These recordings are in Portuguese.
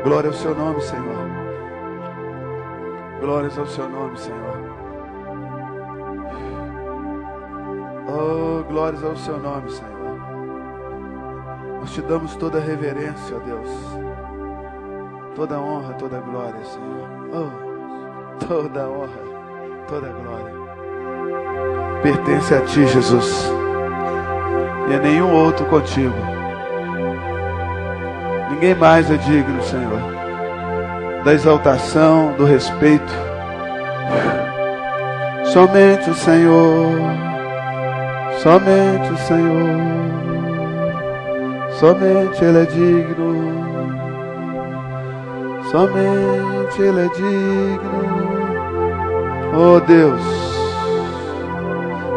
Glória ao seu nome, Senhor. Glórias ao seu nome, Senhor. Oh, glórias ao seu nome, Senhor. Nós te damos toda a reverência, ó Deus. Toda a honra, toda a glória, Senhor. Oh, toda a honra, toda a glória pertence a ti, Jesus. E a nenhum outro contigo. Ninguém mais é digno, Senhor, da exaltação, do respeito. Somente o Senhor, somente o Senhor, somente Ele é digno, somente Ele é digno. Oh Deus,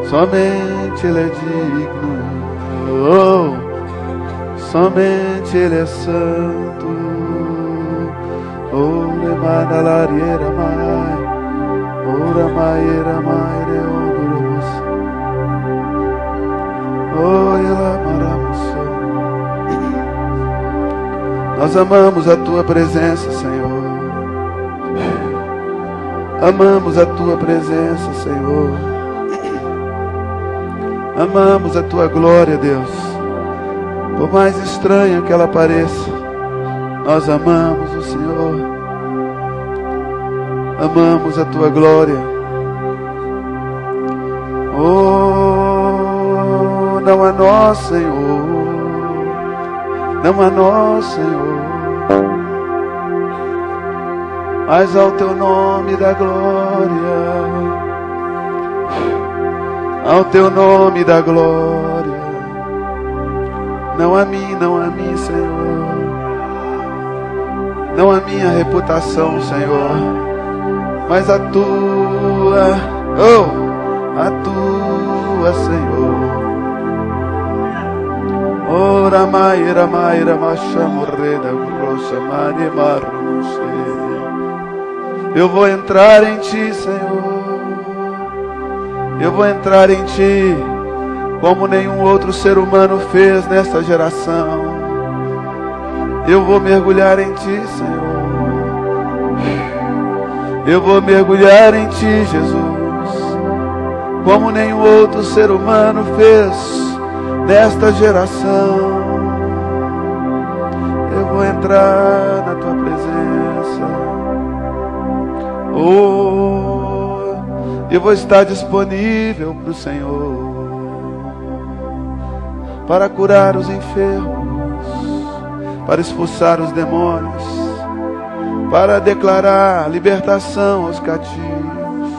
somente Ele é digno. Oh, somente Ele é santo. Oh, lemana lariera mai, ora maiera maire oduros. Oh, ela maravilhoso. Nós amamos a tua presença, Senhor. Amamos a tua presença, Senhor. Amamos a tua glória, Deus. Por mais estranha que ela pareça, nós amamos o Senhor. Amamos a tua glória. Oh, não a nós, Senhor. Não a nós, Senhor. Mas ao teu nome da glória. Ao teu nome da glória. Não a mim, Senhor. Não a minha reputação, Senhor, mas a tua, oh, a tua, Senhor. Ora maira machamorreda grossa mare marruche. Eu vou entrar em ti, Senhor. Eu vou entrar em ti como nenhum outro ser humano fez nesta geração. Eu vou mergulhar em ti, Senhor. Eu vou mergulhar em ti, Jesus, como nenhum outro ser humano fez nesta geração. Eu vou entrar na tua presença. Oh, eu vou estar disponível para o Senhor, para curar os enfermos, para expulsar os demônios, para declarar libertação aos cativos,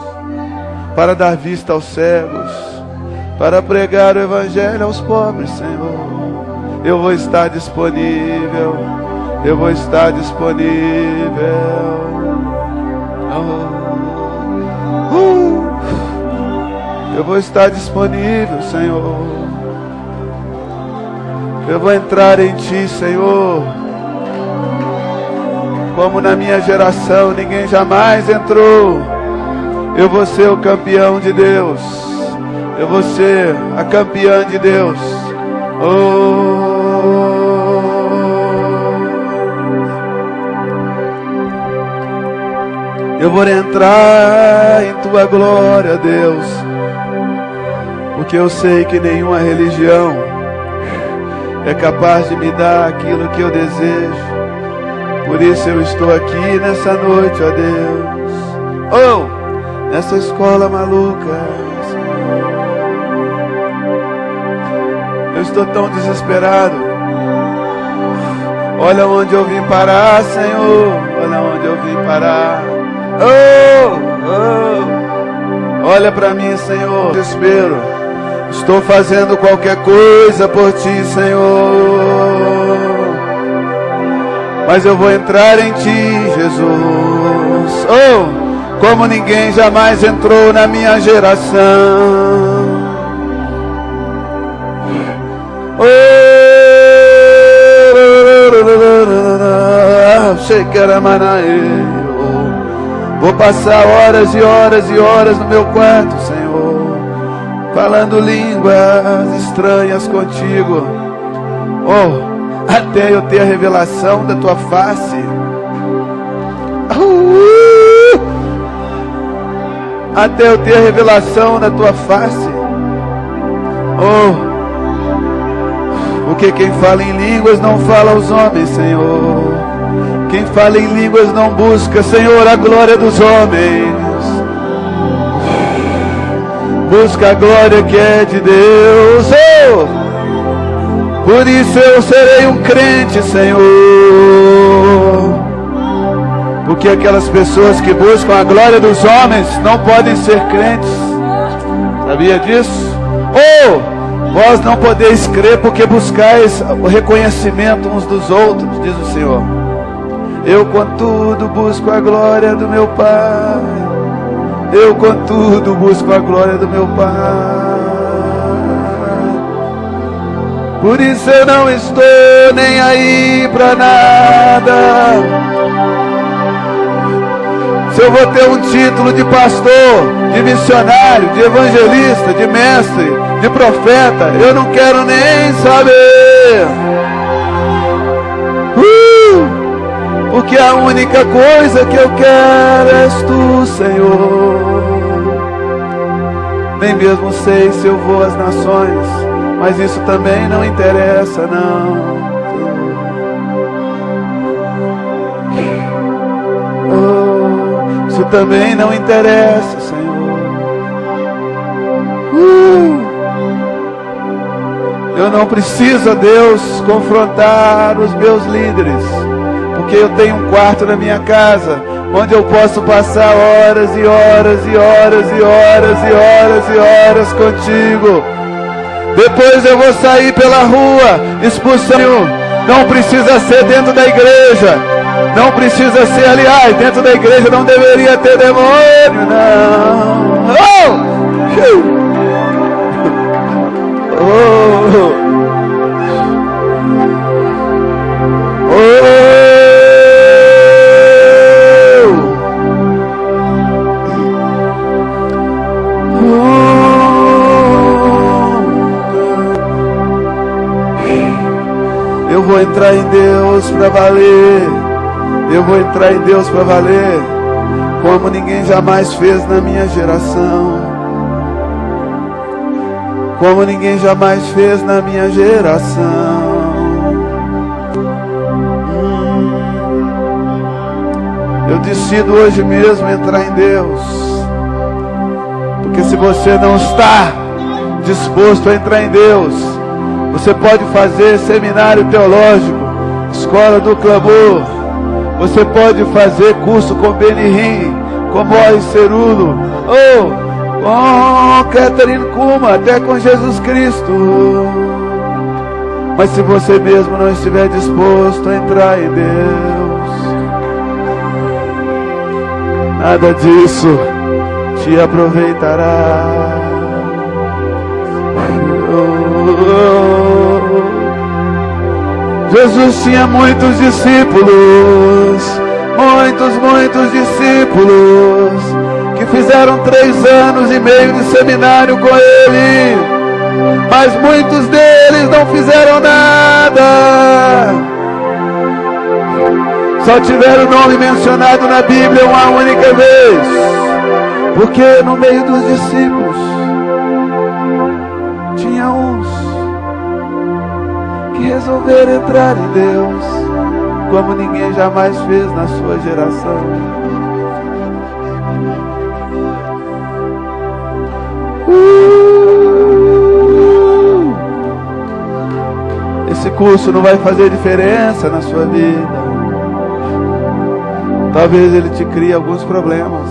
para dar vista aos cegos, para pregar o evangelho aos pobres, Senhor. Eu vou estar disponível, eu vou estar disponível. Eu vou estar disponível, Senhor. Eu vou entrar em ti, Senhor, como na minha geração ninguém jamais entrou. Eu vou ser o campeão de Deus. Eu vou ser a campeã de Deus. Oh, eu vou entrar em tua glória, Deus, porque eu sei que nenhuma religião é capaz de me dar aquilo que eu desejo. Por isso eu estou aqui nessa noite, ó Deus. Oh, nessa escola maluca, Senhor. Eu estou tão desesperado. Olha onde eu vim parar, Senhor. Olha onde eu vim parar. Oh, oh. Olha para mim, Senhor. Desespero. Estou fazendo qualquer coisa por ti, Senhor. Mas eu vou entrar em ti, Jesus. Oh, como ninguém jamais entrou na minha geração. Vou passar horas e horas e horas no meu quarto, Senhor, falando línguas estranhas contigo. Até eu ter a revelação da tua face. Até eu ter a revelação da tua face. Porque quem fala em línguas não fala aos homens, Senhor. Quem fala em línguas não busca, Senhor, a glória dos homens. Busca a glória que é de Deus. Por isso eu serei um crente, Senhor. Porque aquelas pessoas que buscam a glória dos homens não podem ser crentes. Sabia disso? Vós não podeis crer porque buscais o reconhecimento uns dos outros, diz o Senhor. Eu, contudo, busco a glória do meu Pai. Eu, contudo, busco a glória do meu Pai. Por isso eu não estou nem aí para nada. Se eu vou ter um título de pastor, de missionário, de evangelista, de mestre, de profeta, eu não quero nem saber. Porque a única coisa que eu quero és tu, Senhor. Nem mesmo sei se eu vou às nações, mas isso também não interessa, não. Isso também não interessa, Senhor. Eu não preciso, Deus, confrontar os meus líderes, porque eu tenho um quarto na minha casa, onde eu posso passar horas e horas e horas e horas e horas e horas contigo. Depois eu vou sair pela rua, expulsando. Não precisa ser dentro da igreja. Não precisa ser, aliás, dentro da igreja não deveria ter demônio, não. Eu vou entrar em Deus para valer. Eu vou entrar em Deus para valer, como ninguém jamais fez na minha geração. Como ninguém jamais fez na minha geração. Eu decido hoje mesmo entrar em Deus. Porque se você não está disposto a entrar em Deus, você pode fazer seminário teológico, escola do clamor. Você pode fazer curso com Benihim, com Morris Cerulo, ou com Catherine Kuma, até com Jesus Cristo. Mas se você mesmo não estiver disposto a entrar em Deus, nada disso te aproveitará. Jesus tinha muitos discípulos, muitos discípulos, que fizeram 3 anos e meio de seminário com ele, mas muitos deles não fizeram nada, só tiveram o nome mencionado na Bíblia uma única vez, porque no meio dos discípulos tinha uns que resolveram entrar em Deus como ninguém jamais fez na sua geração. Esse curso não vai fazer diferença na sua vida. Talvez ele te crie alguns problemas,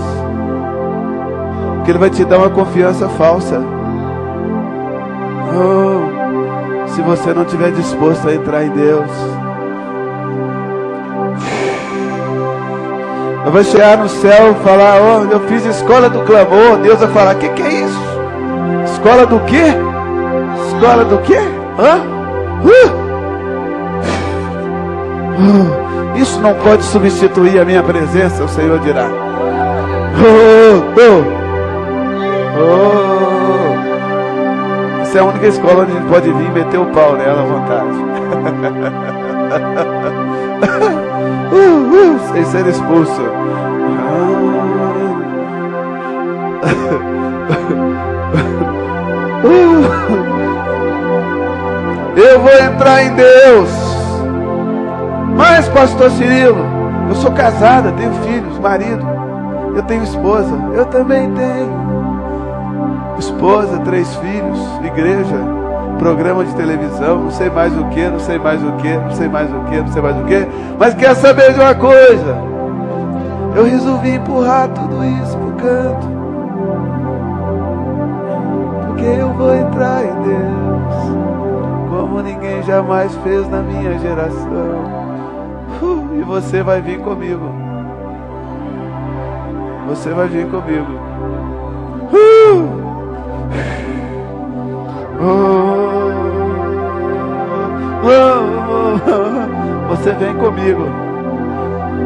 porque ele vai te dar uma confiança falsa. Se você não estiver disposto a entrar em Deus. vai chegar no céu e falar, oh, eu fiz escola do clamor. Deus vai falar, que é isso? Escola do quê? Escola do quê? Hã? Isso não pode substituir a minha presença, o Senhor dirá. Essa é a única escola onde a gente pode vir e meter o pau nela à vontade. Sem ser expulso. Eu vou entrar em Deus. Mas, pastor Cirilo, eu sou casada, tenho filhos, marido, eu tenho esposa. Eu também tenho esposa, 3 filhos, igreja, programa de televisão, não sei mais o que, não sei mais o que, não sei mais o que, não sei mais o que. Mas quer saber de uma coisa? Eu resolvi empurrar tudo isso pro canto, porque eu vou entrar em Deus como ninguém jamais fez na minha geração. E você vai vir comigo. Você vai vir comigo. Você vem comigo.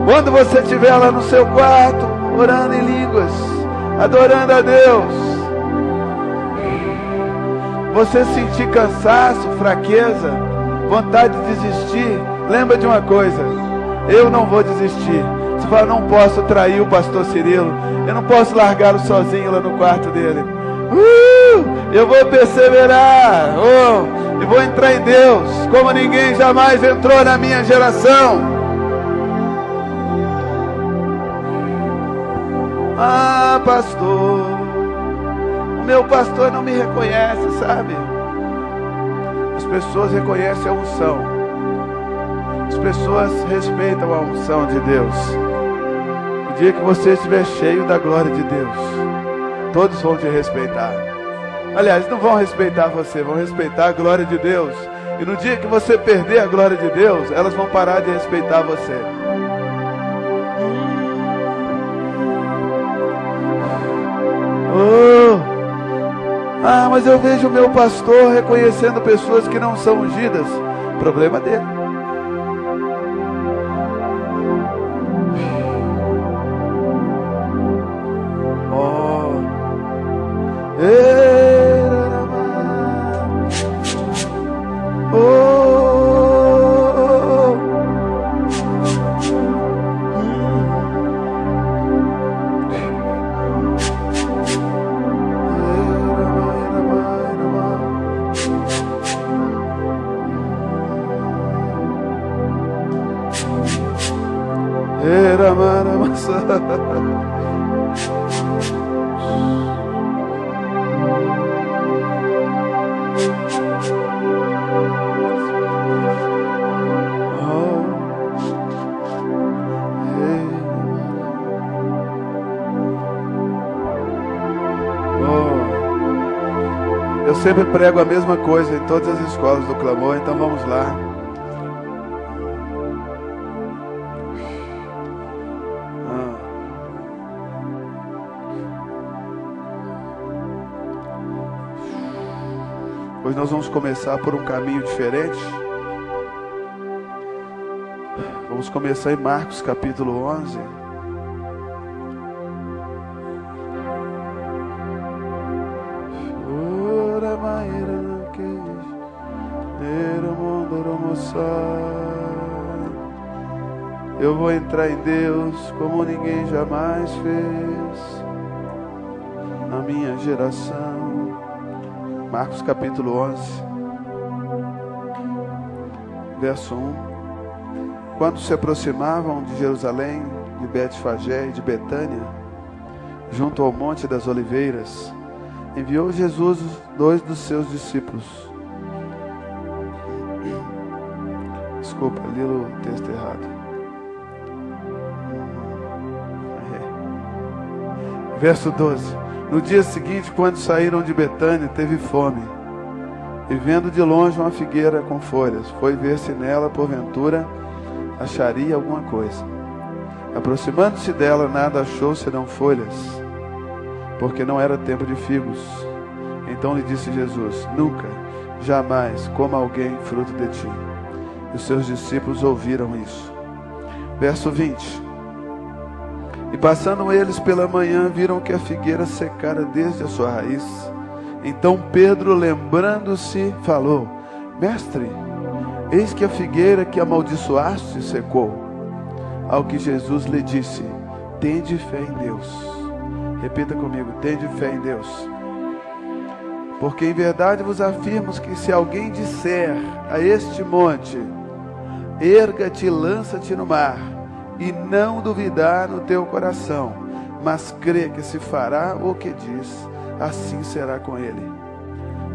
Quando você estiver lá no seu quarto, orando em línguas, adorando a Deus, você sentir cansaço, fraqueza, vontade de desistir, lembra de uma coisa: eu não vou desistir. Você fala, não posso trair o pastor Cirilo, eu não posso largá-lo sozinho lá no quarto dele. Eu vou perseverar, e vou entrar em Deus como ninguém jamais entrou na minha geração. Ah, pastor, o meu pastor não me reconhece, sabe? As pessoas reconhecem a unção. As pessoas respeitam a unção de Deus. No dia que você estiver cheio da glória de Deus, todos vão te respeitar. Aliás, não vão respeitar você, vão respeitar a glória de Deus. E no dia que você perder a glória de Deus, elas vão parar de respeitar você. Ah, mas eu vejo o meu pastor reconhecendo pessoas que não são ungidas. Problema dele. Eu sempre prego a mesma coisa em todas as escolas do clamor, então vamos lá. Hoje nós vamos começar por um caminho diferente. Vamos começar em Marcos capítulo 11. Eu vou entrar em Deus como ninguém jamais fez na minha geração. Marcos capítulo 11, verso 1. Quando se aproximavam de Jerusalém, de Betfagé e de Betânia, junto ao Monte das Oliveiras, enviou Jesus 2 dos seus discípulos. Desculpa, li o texto errado. Verso 12. No dia seguinte, quando saíram de Betânia, teve fome. E vendo de longe uma figueira com folhas, foi ver se nela, porventura, acharia alguma coisa. Aproximando-se dela, nada achou senão folhas, porque não era tempo de figos. Então lhe disse Jesus: nunca, jamais coma alguém fruto de ti. E os seus discípulos ouviram isso. Verso 20. E passando eles pela manhã, viram que a figueira secara desde a sua raiz. Então Pedro, lembrando-se, falou: mestre, eis que a figueira que amaldiçoaste secou. Ao que Jesus lhe disse: tende fé em Deus. Repita comigo: tende fé em Deus. Porque em verdade vos afirmo que se alguém disser a este monte: erga-te e lança-te no mar, e não duvidar no teu coração, mas crê que se fará o que diz, assim será com ele.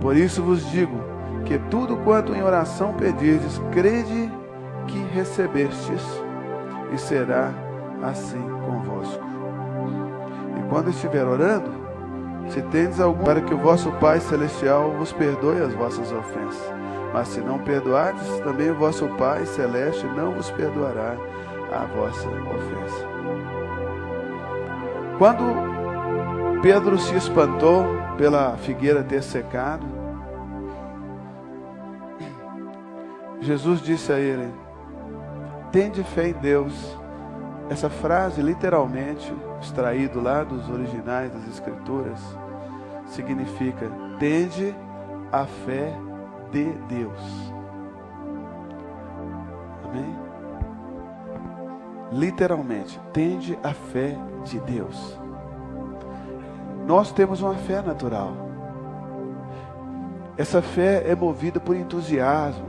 Por isso vos digo que tudo quanto em oração pedirdes, crede que recebestes, e será assim convosco. E quando estiver orando, se tendes algum, para que o vosso Pai Celestial vos perdoe as vossas ofensas. Mas se não perdoardes, também o vosso Pai Celeste não vos perdoará a vossa ofensa. Quando Pedro se espantou pela figueira ter secado, Jesus disse a ele: tende fé em Deus. Essa frase, literalmente, extraído lá dos originais das Escrituras, significa: tende a fé de Deus. Amém? Literalmente, tende a fé de Deus. Nós temos uma fé natural. Essa fé é movida por entusiasmo.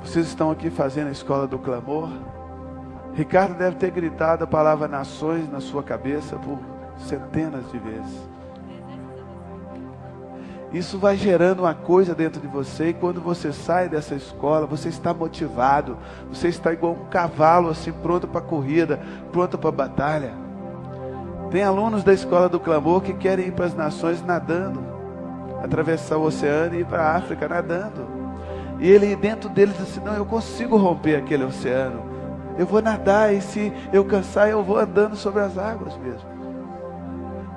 Vocês estão aqui fazendo a escola do clamor. Ricardo deve ter gritado a palavra nações na sua cabeça por centenas de vezes. Isso vai gerando uma coisa dentro de você, e quando você sai dessa escola, você está motivado, você está igual um cavalo assim, pronto para a corrida, pronto para a batalha. Tem alunos da escola do clamor que querem ir para as nações nadando, atravessar o oceano e ir para a África nadando. E ele dentro dele diz assim: não, eu consigo romper aquele oceano, eu vou nadar, e se eu cansar eu vou andando sobre as águas mesmo.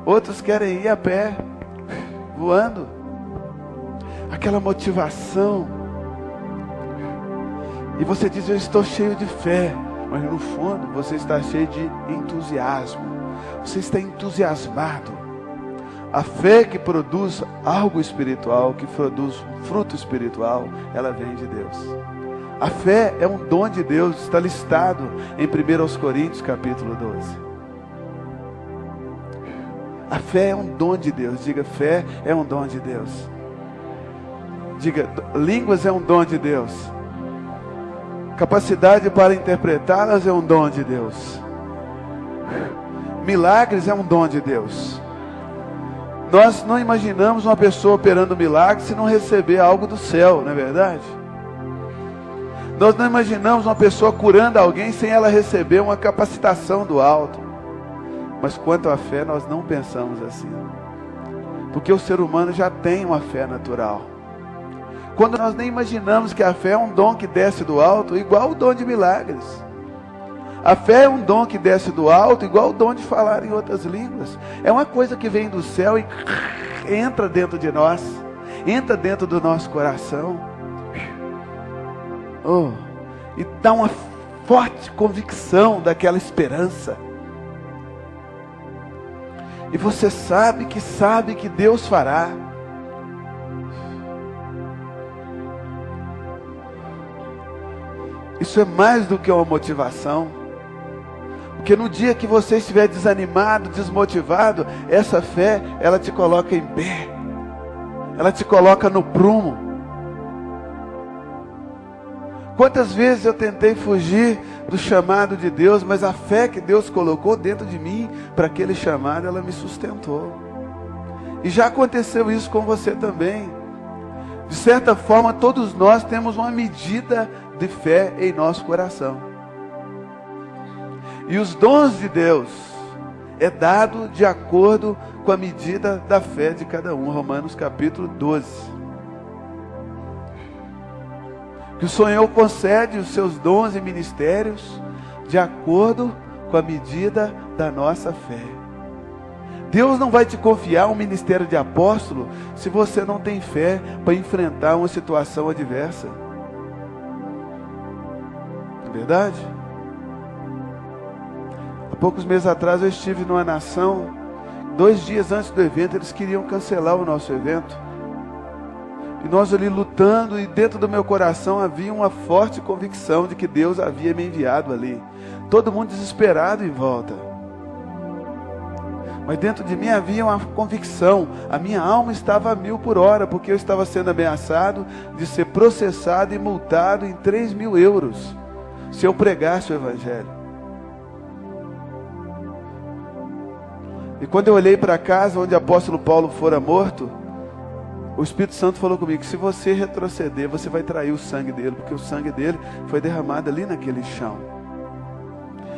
Outros querem ir a pé, voando. Aquela motivação. E você diz: eu estou cheio de fé, mas no fundo você está cheio de entusiasmo. Você está entusiasmado. A fé que produz algo espiritual, que produz um fruto espiritual, ela vem de Deus. A fé é um dom de Deus, está listado em 1 Coríntios capítulo 12. A fé é um dom de Deus. Diga: fé é um dom de Deus. Diga: línguas é um dom de Deus. Capacidade para interpretá-las é um dom de Deus. Milagres é um dom de Deus. Nós não imaginamos uma pessoa operando milagre se não receber algo do céu, não é verdade? Nós não imaginamos uma pessoa curando alguém sem ela receber uma capacitação do alto. Mas quanto à fé, nós não pensamos assim. Porque o ser humano já tem uma fé natural. Quando nós nem imaginamos que a fé é um dom que desce do alto, igual o dom de milagres. A fé é um dom que desce do alto, igual o dom de falar em outras línguas. É uma coisa que vem do céu e entra dentro de nós, entra dentro do nosso coração. E dá uma forte convicção daquela esperança. E você sabe que Deus fará. Isso é mais do que uma motivação. Porque no dia que você estiver desanimado, desmotivado, essa fé, ela te coloca em pé. Ela te coloca no prumo. Quantas vezes eu tentei fugir do chamado de Deus, mas a fé que Deus colocou dentro de mim para aquele chamado, ela me sustentou. E já aconteceu isso com você também. De certa forma, todos nós temos uma medida de fé em nosso coração. E os dons de Deus é dado de acordo com a medida da fé de cada um. Romanos capítulo 12. Que o Senhor concede os seus dons e ministérios de acordo com a medida da nossa fé. Deus não vai te confiar um ministério de apóstolo se você não tem fé para enfrentar uma situação adversa. Não é verdade? Há poucos meses atrás eu estive numa nação, 2 dias antes do evento eles queriam cancelar o nosso evento. E nós ali lutando, e dentro do meu coração havia uma forte convicção de que Deus havia me enviado ali. Todo mundo desesperado em volta. Mas dentro de mim havia uma convicção. A minha alma estava a 1000 por hora, porque eu estava sendo ameaçado de ser processado e multado em 3.000 euros se eu pregasse o Evangelho. E quando eu olhei para a casa onde o apóstolo Paulo fora morto, o Espírito Santo falou comigo: se você retroceder, você vai trair o sangue dele, porque o sangue dele foi derramado ali naquele chão.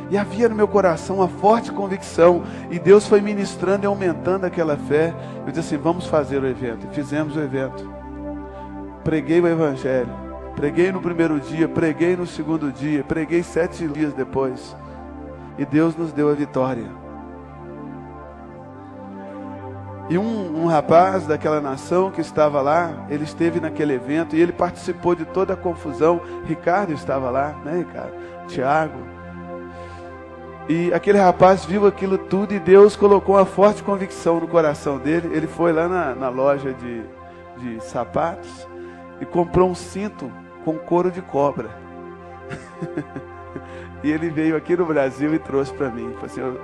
E havia no meu coração uma forte convicção, e Deus foi ministrando e aumentando aquela fé. Eu disse assim: vamos fazer o evento. E fizemos o evento. Preguei o Evangelho, preguei no primeiro dia, preguei no segundo dia, preguei 7 dias depois, e Deus nos deu a vitória. E um rapaz daquela nação que estava lá, ele esteve naquele evento e ele participou de toda a confusão. Ricardo estava lá, né, Ricardo? Tiago. E aquele rapaz viu aquilo tudo e Deus colocou uma forte convicção no coração dele. Ele foi lá na loja de sapatos e comprou um cinto com couro de cobra. E ele veio aqui no Brasil e trouxe para mim. Falei assim: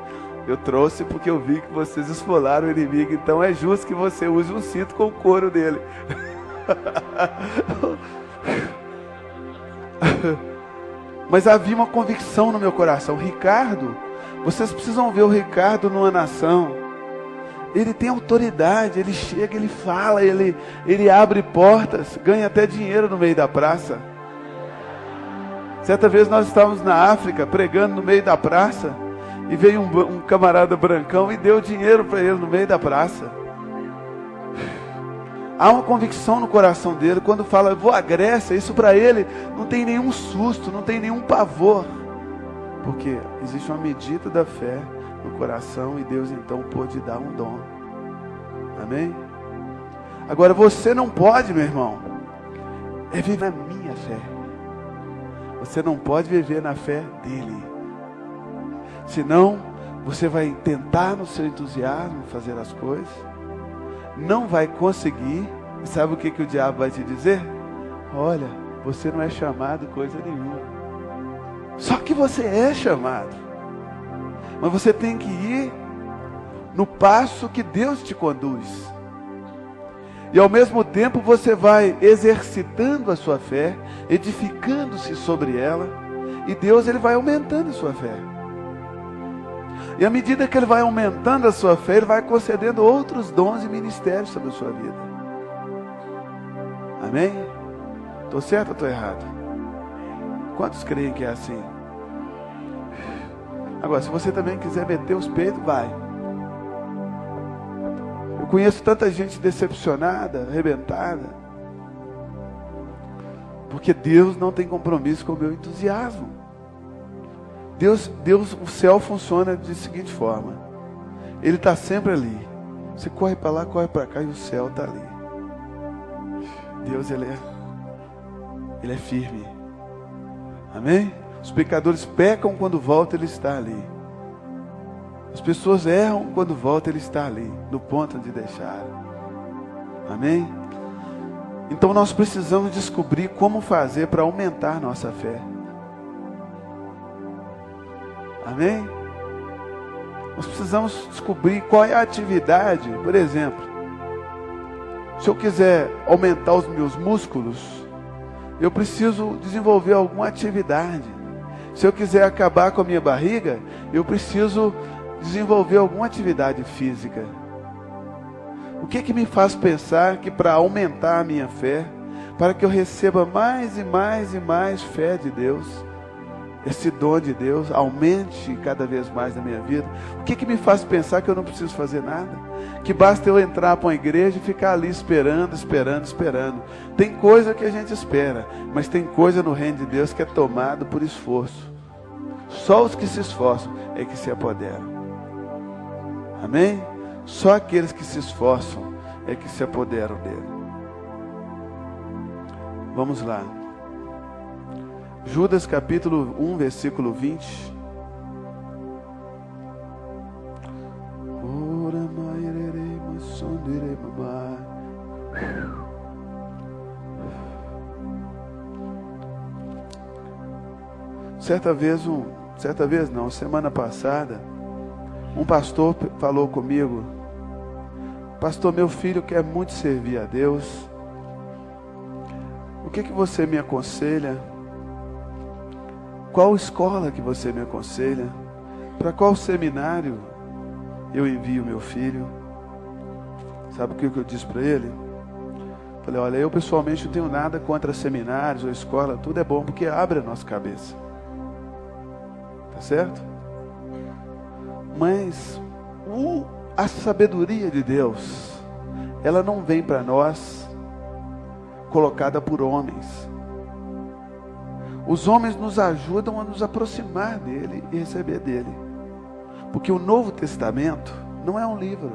eu trouxe porque eu vi que vocês esfolaram o inimigo, então é justo que você use um cinto com o couro dele. Mas havia uma convicção no meu coração. Ricardo, vocês precisam ver o Ricardo numa nação. Ele tem autoridade, ele chega, ele fala, ele abre portas, ganha até dinheiro no meio da praça. Certa vez nós estávamos na África, pregando no meio da praça, e veio um camarada brancão e deu dinheiro para ele no meio da praça. Há uma convicção no coração dele. Quando fala: eu vou à Grécia, isso para ele não tem nenhum susto, não tem nenhum pavor. Porque existe uma medida da fé no coração, e Deus então pôde dar um dom. Amém? Agora você não pode, meu irmão, viver na minha fé. Você não pode viver na fé dele. Senão, você vai tentar no seu entusiasmo fazer as coisas, não vai conseguir, e sabe o que o diabo vai te dizer? Olha, você não é chamado coisa nenhuma. Só que você é chamado. Mas você tem que ir no passo que Deus te conduz. E ao mesmo tempo você vai exercitando a sua fé, edificando-se sobre ela, e Deus ele vai aumentando a sua fé. E à medida que ele vai aumentando a sua fé, ele vai concedendo outros dons e ministérios sobre a sua vida. Amém? Estou certo ou estou errado? Quantos creem que é assim? Agora, se você também quiser meter os peitos, vai. Eu conheço tanta gente decepcionada, arrebentada, porque Deus não tem compromisso com o meu entusiasmo. Deus, o céu funciona da seguinte forma: Ele está sempre ali. Você corre para lá, corre para cá, e o céu está ali. Deus, Ele é firme. Amém? Os pecadores pecam quando volta, Ele está ali. As pessoas erram quando volta, Ele está ali, no ponto de deixar. Amém? Então nós precisamos descobrir como fazer para aumentar nossa fé. Amém? Nós precisamos descobrir qual é a atividade. Por exemplo, se eu quiser aumentar os meus músculos, eu preciso desenvolver alguma atividade. Se eu quiser acabar com a minha barriga, eu preciso desenvolver alguma atividade física. O que me faz pensar que para aumentar a minha fé, para que eu receba mais e mais e mais fé de Deus, esse dom de Deus aumente cada vez mais na minha vida, o que me faz pensar que eu não preciso fazer nada? Que basta eu entrar para uma igreja e ficar ali esperando. Tem coisa que a gente espera, mas tem coisa no reino de Deus que é tomado por esforço. Só os que se esforçam é que se apoderam. Amém? Só aqueles que se esforçam é que se apoderam dele. Vamos lá. Judas capítulo 1, versículo 20. Semana passada, um pastor falou comigo: pastor, meu filho quer muito servir a Deus. O que você me aconselha? Qual escola que você me aconselha? Para qual seminário eu envio meu filho? Sabe o que eu disse para ele? Falei: olha, eu pessoalmente não tenho nada contra seminários ou escola, tudo é bom porque abre a nossa cabeça. Tá certo? Mas a sabedoria de Deus, ela não vem para nós colocada por homens. Os homens nos ajudam a nos aproximar dele e receber dele. Porque o Novo Testamento não é um livro.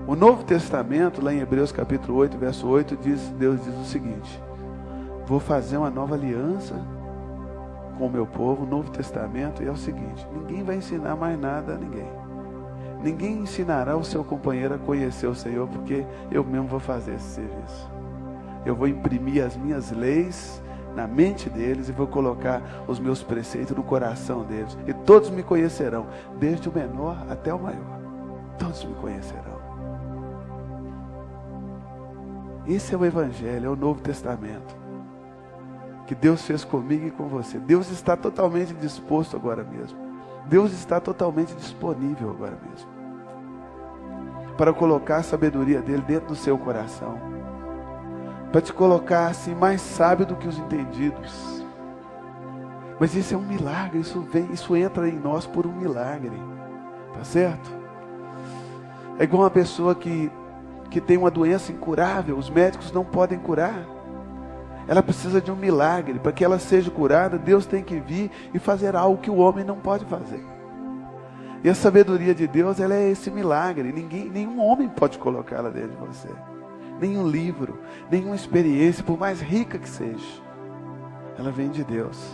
O Novo Testamento, lá em Hebreus capítulo 8, verso 8, Deus diz o seguinte: vou fazer uma nova aliança com o meu povo, o Novo Testamento, e é o seguinte: ninguém vai ensinar mais nada a ninguém. Ninguém ensinará o seu companheiro a conhecer o Senhor, porque eu mesmo vou fazer esse serviço. Eu vou imprimir as minhas leis na mente deles e vou colocar os meus preceitos no coração deles. E todos me conhecerão, desde o menor até o maior. Todos me conhecerão. Esse é o Evangelho, é o Novo Testamento que Deus fez comigo e com você. Deus está totalmente disposto agora mesmo. Deus está totalmente disponível agora mesmo para colocar a sabedoria dele dentro do seu coração, para te colocar assim mais sábio do que os entendidos. Mas isso é um milagre, isso entra em nós por um milagre, tá certo? É igual uma pessoa que tem uma doença incurável, os médicos não podem curar. Ela precisa de um milagre. Para que ela seja curada, Deus tem que vir e fazer algo que o homem não pode fazer. E a sabedoria de Deus, ela é esse milagre. Nenhum homem pode colocá-la dentro de você. Nenhum livro, nenhuma experiência, por mais rica que seja, ela vem de Deus.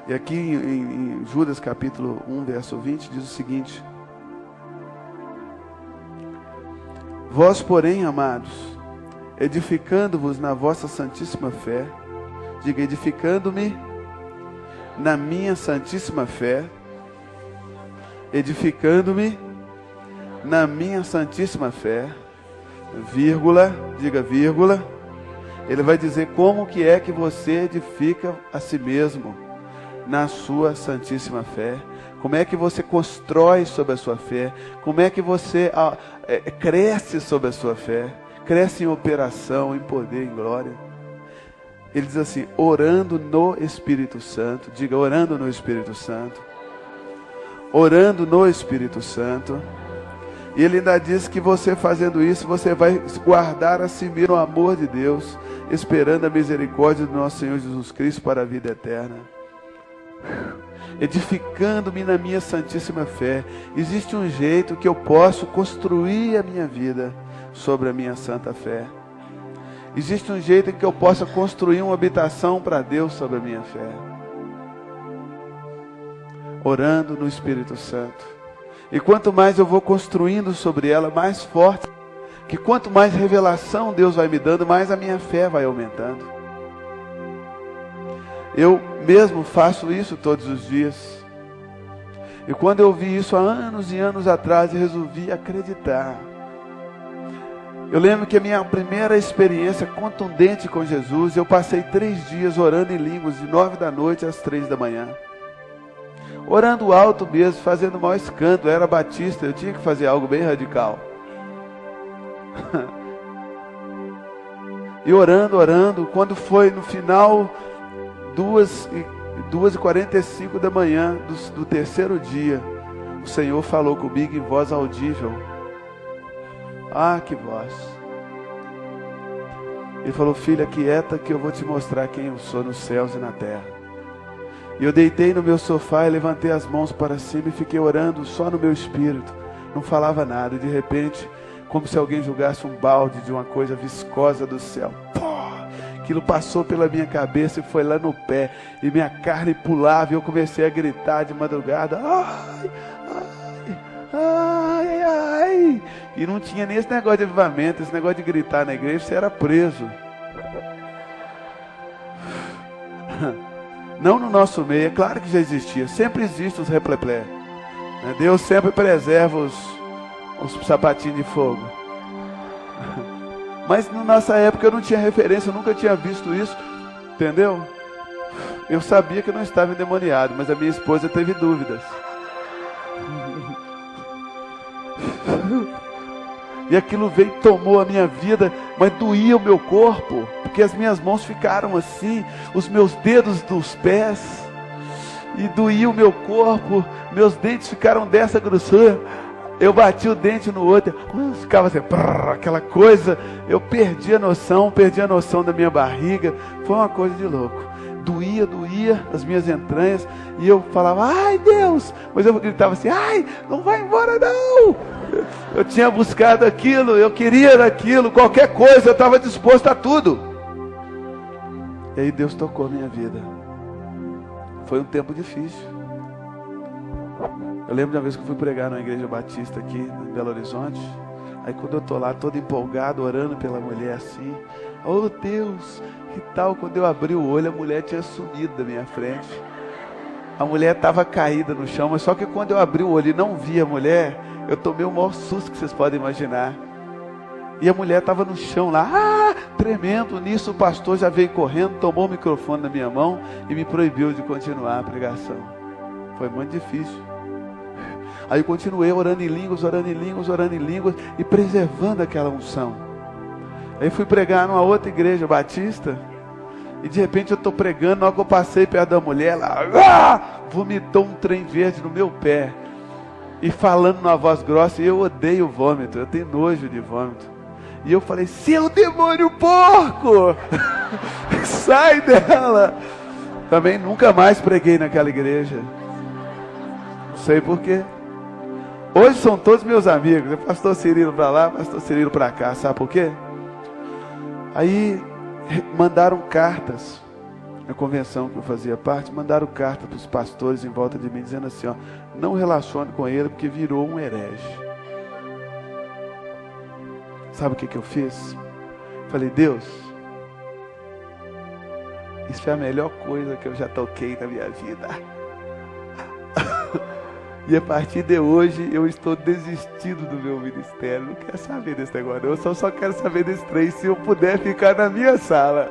E aqui em Judas capítulo 1, verso 20, diz o seguinte: vós, porém, amados, edificando-vos na vossa santíssima fé, diga, edificando-me na minha santíssima fé, edificando-me na minha santíssima fé, vírgula, diga vírgula, ele vai dizer como que é que você edifica a si mesmo na sua santíssima fé, como é que você constrói sobre a sua fé, como é que você cresce sobre a sua fé, cresce em operação, em poder, em glória. Ele diz assim: orando no Espírito Santo. Diga, orando no Espírito Santo. Orando no Espírito Santo. E ele ainda diz que você fazendo isso, você vai guardar a si mesmo o amor de Deus, esperando a misericórdia do nosso Senhor Jesus Cristo para a vida eterna. Edificando-me na minha santíssima fé. Existe um jeito que eu posso construir a minha vida sobre a minha santa fé. Existe um jeito em que eu possa construir uma habitação para Deus sobre a minha fé. Orando no Espírito Santo. E quanto mais eu vou construindo sobre ela, mais forte, que quanto mais revelação Deus vai me dando, mais a minha fé vai aumentando. Eu mesmo faço isso todos os dias. E quando eu vi isso há anos e anos atrás, eu resolvi acreditar. Eu lembro que a minha primeira experiência contundente com Jesus, eu passei 3 dias orando em línguas, de 9 da noite às 3 da manhã. Orando alto mesmo, fazendo mau escândalo. Eu era batista, eu tinha que fazer algo bem radical. E orando, quando foi no final, 2h45 da manhã do terceiro dia, o Senhor falou comigo em voz audível. Ah, que voz. Ele falou: filha, quieta que eu vou te mostrar quem eu sou nos céus e na terra. E eu deitei no meu sofá e levantei as mãos para cima e fiquei orando só no meu espírito. Não falava nada. E de repente, como se alguém jogasse um balde de uma coisa viscosa do céu. Pô! Aquilo passou pela minha cabeça e foi lá no pé. E minha carne pulava e eu comecei a gritar de madrugada. Ai, ai, ai, ai. E não tinha nem esse negócio de avivamento, esse negócio de gritar na igreja, você era preso. Não no nosso meio, é claro que já existia. Sempre existem os repleplé. Deus sempre preserva os sapatinhos de fogo. Mas na nossa época eu não tinha referência, eu nunca tinha visto isso, entendeu? Eu sabia que eu não estava endemoniado, mas a minha esposa teve dúvidas. E aquilo veio e tomou a minha vida, mas doía o meu corpo, porque as minhas mãos ficaram assim, os meus dedos dos pés, e doía o meu corpo, meus dentes ficaram dessa grossura. Eu bati o dente no outro, ficava assim, aquela coisa, eu perdi a noção da minha barriga, foi uma coisa de louco. Doía as minhas entranhas, e eu falava, ai Deus, mas eu gritava assim, ai, não vai embora não. Eu tinha buscado aquilo, eu queria aquilo, qualquer coisa, eu estava disposto a tudo. E aí Deus tocou a minha vida. Foi um tempo difícil. Eu lembro de uma vez que eu fui pregar numa igreja batista aqui em Belo Horizonte. Aí quando eu estou lá todo empolgado, orando pela mulher assim, oh Deus, que tal? Quando eu abri o olho, a mulher tinha sumido da minha frente. A mulher estava caída no chão, mas só que quando eu abri o olho e não vi a mulher, eu tomei o maior susto que vocês podem imaginar. E a mulher estava no chão lá, tremendo. Nisso o pastor já veio correndo, tomou o microfone na minha mão e me proibiu de continuar a pregação. Foi muito difícil. Aí eu continuei orando em línguas e preservando aquela unção. Aí fui pregar numa outra igreja batista. E de repente eu estou pregando, na hora que eu passei perto da mulher, ela vomitou um trem verde no meu pé. E falando numa voz grossa, e eu odeio vômito, eu tenho nojo de vômito. E eu falei, seu demônio porco, sai dela. Também nunca mais preguei naquela igreja. Não sei porquê. Hoje são todos meus amigos, é pastor Cirilo para lá, pastor Cirilo para cá, sabe por quê? Aí mandaram cartas, na convenção que eu fazia parte, mandaram cartas para os pastores em volta de mim, dizendo assim, ó, não relacione com ele porque virou um herege. Sabe o que eu fiz? Falei, Deus, isso é a melhor coisa que eu já toquei na minha vida. E a partir de hoje eu estou desistindo do meu ministério. Não quero saber desse negócio, eu só quero saber desse trem. Se eu puder ficar na minha sala,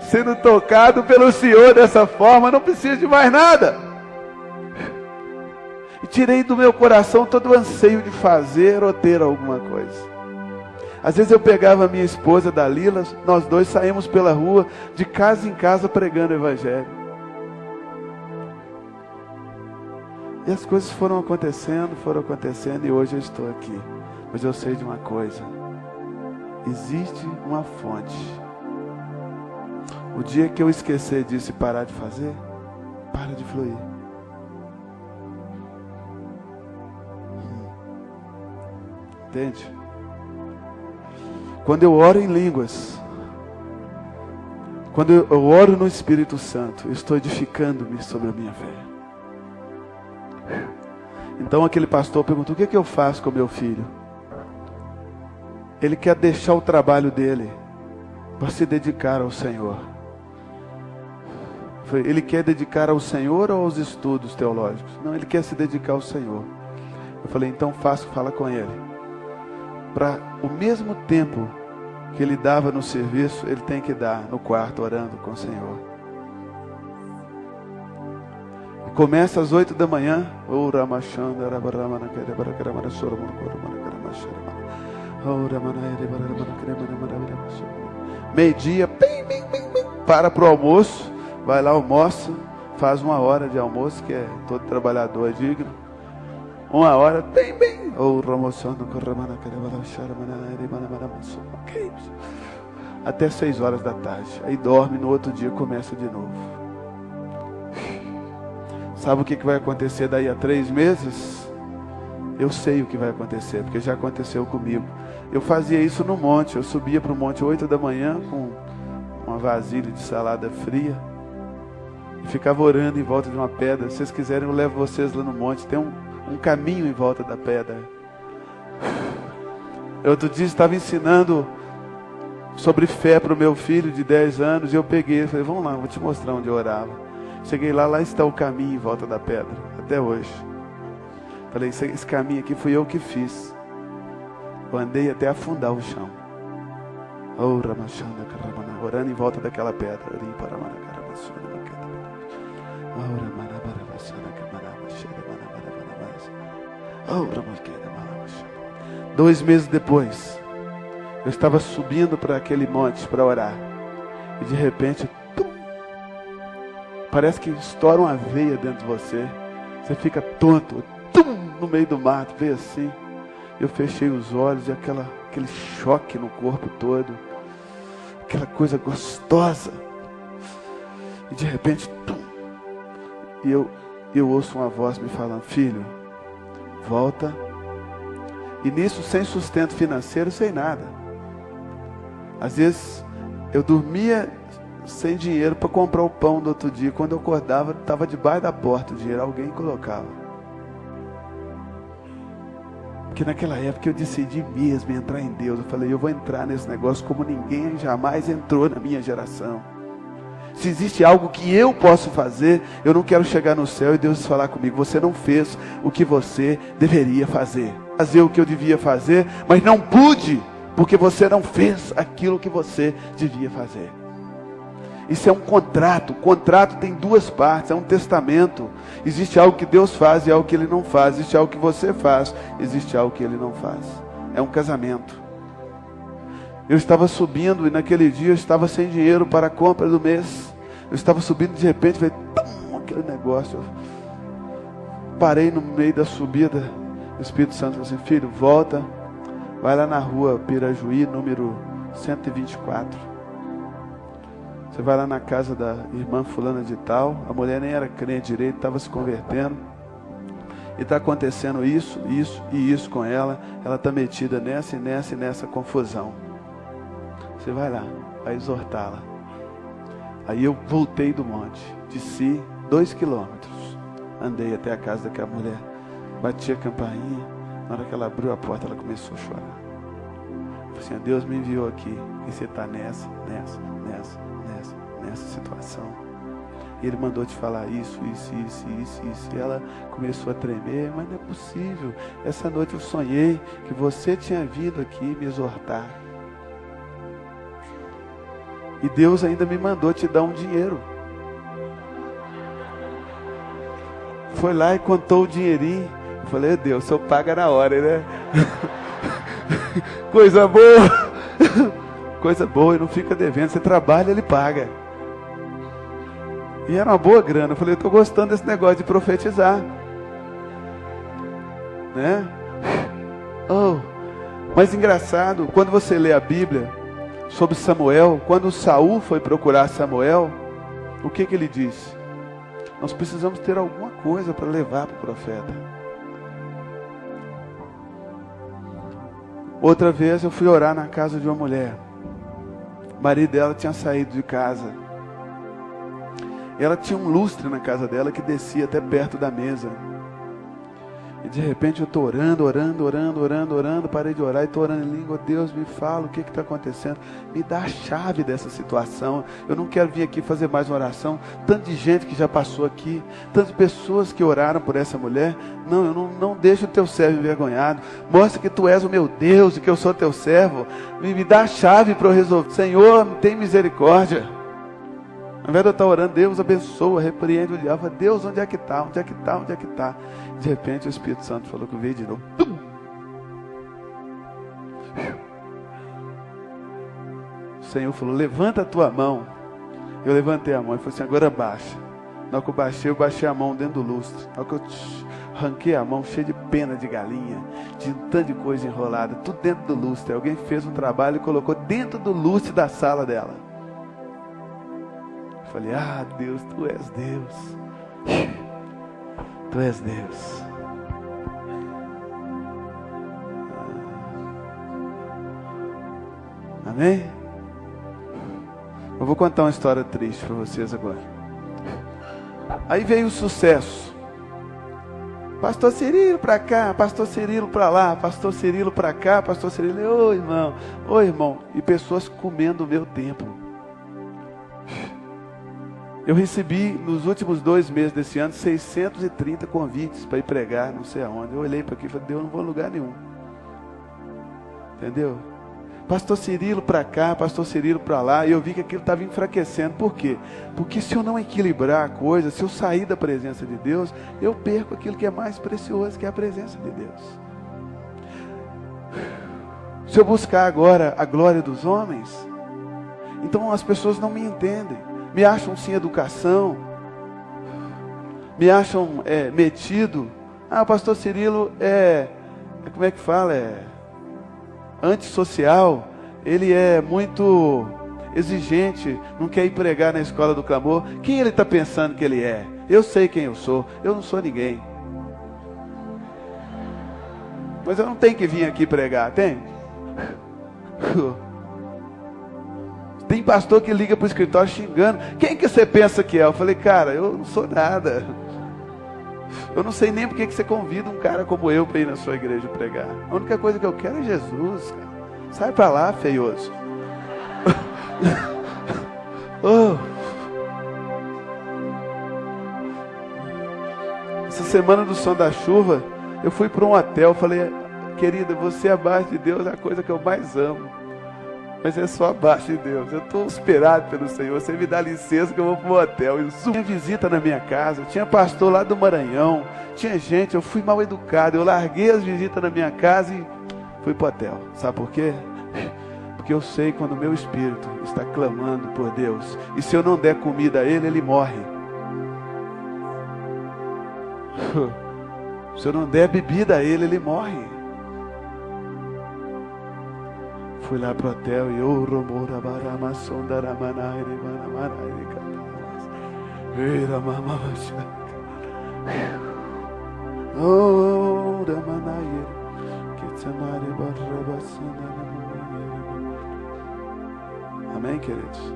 sendo tocado pelo Senhor dessa forma, não preciso de mais nada. E tirei do meu coração todo o anseio de fazer ou ter alguma coisa. Às vezes eu pegava a minha esposa, Dalila, nós dois saímos pela rua, de casa em casa pregando o evangelho. E as coisas foram acontecendo, e hoje eu estou aqui. Mas eu sei de uma coisa, existe uma fonte. O dia que eu esquecer disso e parar de fazer, para de fluir. Entende? Quando eu oro em línguas, quando eu oro no Espírito Santo, eu estou edificando-me sobre a minha fé. Então aquele pastor perguntou, o que eu faço com meu filho? Ele quer deixar o trabalho dele para se dedicar ao Senhor. Ele quer dedicar ao Senhor ou aos estudos teológicos? Não, ele quer se dedicar ao Senhor. Eu falei, então fala com ele. Para o mesmo tempo que ele dava no serviço, ele tem que dar no quarto orando com o Senhor. Começa às 8 da manhã. Meio-dia, para pro almoço. Vai lá, almoça. Faz 1 hora de almoço, que é todo trabalhador é digno. 1 hora, até 6 horas da tarde. Aí dorme, no outro dia começa de novo. Sabe o que vai acontecer daí a 3 meses? Eu sei o que vai acontecer, porque já aconteceu comigo. Eu fazia isso no monte. Eu subia para o monte 8 da manhã com uma vasilha de salada fria e ficava orando em volta de uma pedra. Se vocês quiserem, eu levo vocês lá no monte. Tem um caminho em volta da pedra. Outro dia estava ensinando sobre fé para o meu filho de 10 anos. E eu peguei e falei, vamos lá, vou te mostrar onde eu orava. Cheguei lá está o caminho em volta da pedra, até hoje. Falei, esse caminho aqui fui eu que fiz. Eu andei até afundar o chão. Orando em volta daquela pedra. 2 meses depois, eu estava subindo para aquele monte para orar. E de repente, parece que estoura uma veia dentro de você. Você fica tonto, no meio do mato, veio assim. Eu fechei os olhos e aquele choque no corpo todo. Aquela coisa gostosa. E de repente, e eu ouço uma voz me falando, filho, volta. E nisso, sem sustento financeiro, sem nada. Às vezes, eu dormia sem dinheiro para comprar o pão do outro dia. Quando eu acordava, estava debaixo da porta o dinheiro, alguém colocava. Porque naquela época eu decidi mesmo entrar em Deus. Eu falei, eu vou entrar nesse negócio como ninguém jamais entrou na minha geração. Se existe algo que eu posso fazer, eu não quero chegar no céu e Deus falar comigo, você não fez o que você deveria fazer. Fazer o que eu devia fazer, mas não pude, porque você não fez aquilo que você devia fazer. Isso é um contrato. O contrato tem 2 partes, é um testamento. Existe algo que Deus faz e algo que Ele não faz. Existe algo que você faz, existe algo que Ele não faz. É um casamento. Eu estava subindo e naquele dia eu estava sem dinheiro para a compra do mês. Eu estava subindo de repente, veio aquele negócio. Eu parei no meio da subida. O Espírito Santo falou assim, filho, volta. Vai lá na rua Pirajuí, número 124. Você vai lá na casa da irmã fulana de tal. A mulher nem era crente direito, estava se convertendo. E está acontecendo isso, isso e isso com ela. Ela está metida nessa e nessa e nessa confusão. Você vai lá, vai exortá-la. Aí eu voltei do monte, desci 2 quilômetros. Andei até a casa daquela mulher. Bati a campainha. Na hora que ela abriu a porta, ela começou a chorar. Falei assim, Deus me enviou aqui. E você está nessa situação. E Ele mandou te falar isso. E ela começou a tremer. Mas não é possível. Essa noite eu sonhei que você tinha vindo aqui me exortar. E Deus ainda me mandou te dar um dinheiro. Foi lá e contou o dinheirinho. Eu falei, Deus, o senhor paga na hora, né? Coisa boa. Coisa boa, e não fica devendo. Você trabalha, Ele paga. E era uma boa grana. Eu falei, eu estou gostando desse negócio de profetizar. Né? Oh, mas engraçado, quando você lê a Bíblia sobre Samuel, quando Saul foi procurar Samuel, o que ele disse? Nós precisamos ter alguma coisa para levar para o profeta. Outra vez eu fui orar na casa de uma mulher. O marido dela tinha saído de casa. Ela tinha um lustre na casa dela que descia até perto da mesa. E de repente eu estou orando, parei de orar e estou orando em língua. Deus, me fala o que está acontecendo. Me dá a chave dessa situação. Eu não quero vir aqui fazer mais uma oração. Tanto de gente que já passou aqui, tantas pessoas que oraram por essa mulher. Não, eu não deixo o teu servo envergonhado. Mostra que tu és o meu Deus e que eu sou teu servo. Me dá a chave para eu resolver. Senhor, tem misericórdia. Ao invés de eu estar orando, Deus abençoa, repreende o diabo. Deus, onde é que está? Onde é que está? Onde é que está? De repente o Espírito Santo falou que veio de novo. O Senhor falou, levanta a tua mão. Eu levantei a mão e falei assim, agora baixa. Na hora que eu baixei a mão dentro do lustre. Na hora que eu arranquei a mão, cheia de pena de galinha, de um tanto de coisa enrolada, tudo dentro do lustre. Alguém fez um trabalho e colocou dentro do lustre da sala dela. Falei, Deus, tu és Deus. Tu és Deus. Amém? Eu vou contar uma história triste para vocês agora. Aí veio o sucesso. Pastor Cirilo para cá, pastor Cirilo para lá, pastor Cirilo para cá, pastor Cirilo. Ô irmão. E pessoas comendo o meu templo. Eu recebi nos últimos 2 meses desse ano 630 convites para ir pregar, não sei aonde. Eu olhei para aqui e falei, Deus, não vou a lugar nenhum. Entendeu? Pastor Cirilo para cá, pastor Cirilo para lá. E eu vi que aquilo estava enfraquecendo. Por quê? Porque se eu não equilibrar a coisa, se eu sair da presença de Deus, eu perco aquilo que é mais precioso, que é a presença de Deus. Se eu buscar agora a glória dos homens, então as pessoas não me entendem. Me acham sem educação. Me acham metido. O pastor Cirilo como é que fala? Antissocial, ele é muito exigente, não quer ir pregar na escola do clamor. Quem ele está pensando que ele é? Eu sei quem eu sou, eu não sou ninguém. Mas eu não tenho que vir aqui pregar, tem? Tem pastor que liga para o escritório xingando. Quem que você pensa que é? Eu falei, cara, eu não sou nada. Eu não sei nem porque que você convida um cara como eu para ir na sua igreja pregar. A única coisa que eu quero é Jesus, cara. Sai para lá, feioso. Essa semana do Som da Chuva, eu fui para um hotel. Falei, querida, você abaixo de Deus é a coisa que eu mais amo. Mas é só abaixo de Deus. Eu estou esperado pelo Senhor. Você me dá licença que eu vou para o hotel. Tinha visita na minha casa. Tinha pastor lá do Maranhão. Tinha gente. Eu fui mal educado. Eu larguei as visitas na minha casa e fui para o hotel. Sabe por quê? Porque eu sei quando o meu espírito está clamando por Deus. E se eu não der comida a ele, ele morre. Se eu não der bebida a ele, ele morre. Fui lá pro hotel e amém, queridos?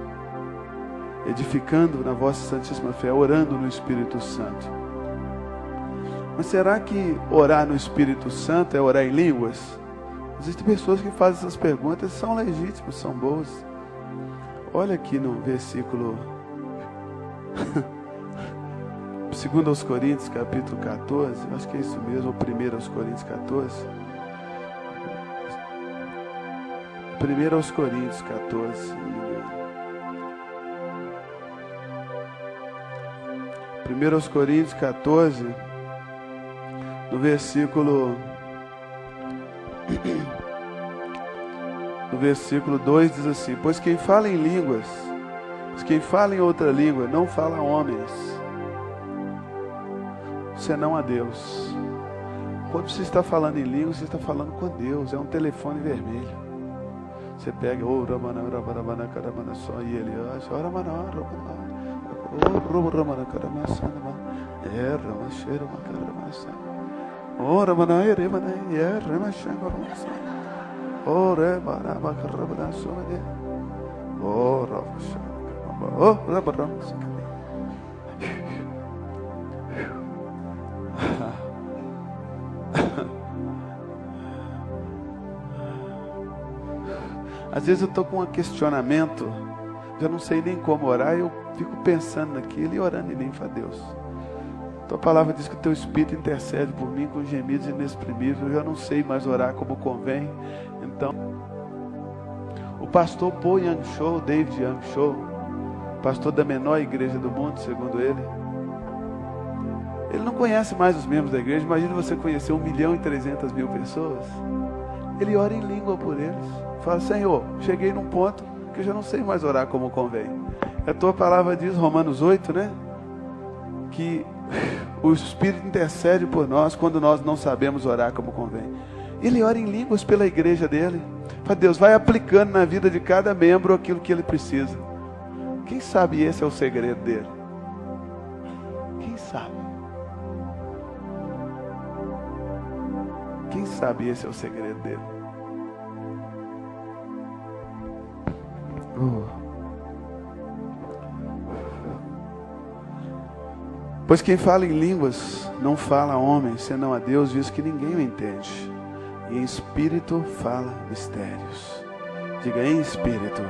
Edificando na vossa santíssima fé, orando no Espírito Santo. Mas será que orar no Espírito Santo é orar em línguas? Existem pessoas que fazem essas perguntas, são legítimas, são boas. Olha aqui no versículo 2 aos Coríntios, capítulo 14, acho que é isso mesmo, ou 1 aos Coríntios 14. 1 aos Coríntios 14. 1 aos Coríntios 14, no versículo 2 diz assim: pois quem fala em línguas, quem fala em outra língua, não fala a homens, senão a Deus. Quando você está falando em línguas, você está falando com Deus. É um telefone vermelho. Você pega, só e ele às vezes eu estou com um questionamento, já não sei nem como orar, eu fico pensando naquilo e orando e nem para Deus. Tua palavra diz que o teu Espírito intercede por mim com gemidos inexprimíveis. Eu já não sei mais orar como convém. Então, o pastor Paul Young Cho, David Young Cho, pastor da menor igreja do mundo, segundo ele não conhece mais os membros da igreja. Imagina você conhecer 1.300.000 pessoas. Ele ora em língua por eles. Fala, Senhor, cheguei num ponto que eu já não sei mais orar como convém. A tua palavra diz, Romanos 8, né? Que o Espírito intercede por nós quando nós não sabemos orar como convém. Ele ora em línguas pela igreja dele. Fala, Deus, vai aplicando na vida de cada membro aquilo que ele precisa. Quem sabe esse é o segredo dele? Quem sabe? sabe, esse é o segredo dele. Pois quem fala em línguas não fala a homem, senão a Deus, visto que ninguém o entende. E em espírito fala mistérios. Diga, em espírito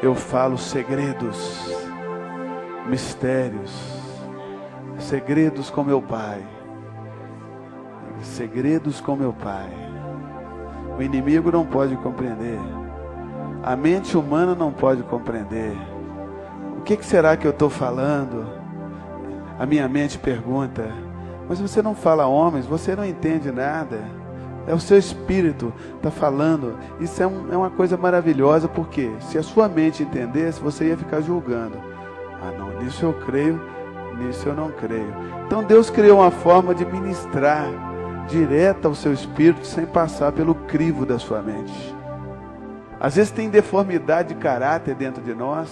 eu falo segredos, mistérios, segredos com meu Pai. Segredos com meu Pai. O inimigo não pode compreender. A mente humana não pode compreender. O que será que eu estou falando? A minha mente pergunta, mas você não fala a homens, você não entende nada. É o seu espírito está falando. Isso é uma coisa maravilhosa, porque se a sua mente entendesse, você ia ficar julgando. Ah não, nisso eu creio, nisso eu não creio. Então Deus criou uma forma de ministrar direta ao seu espírito, sem passar pelo crivo da sua mente. Às vezes tem deformidade de caráter dentro de nós,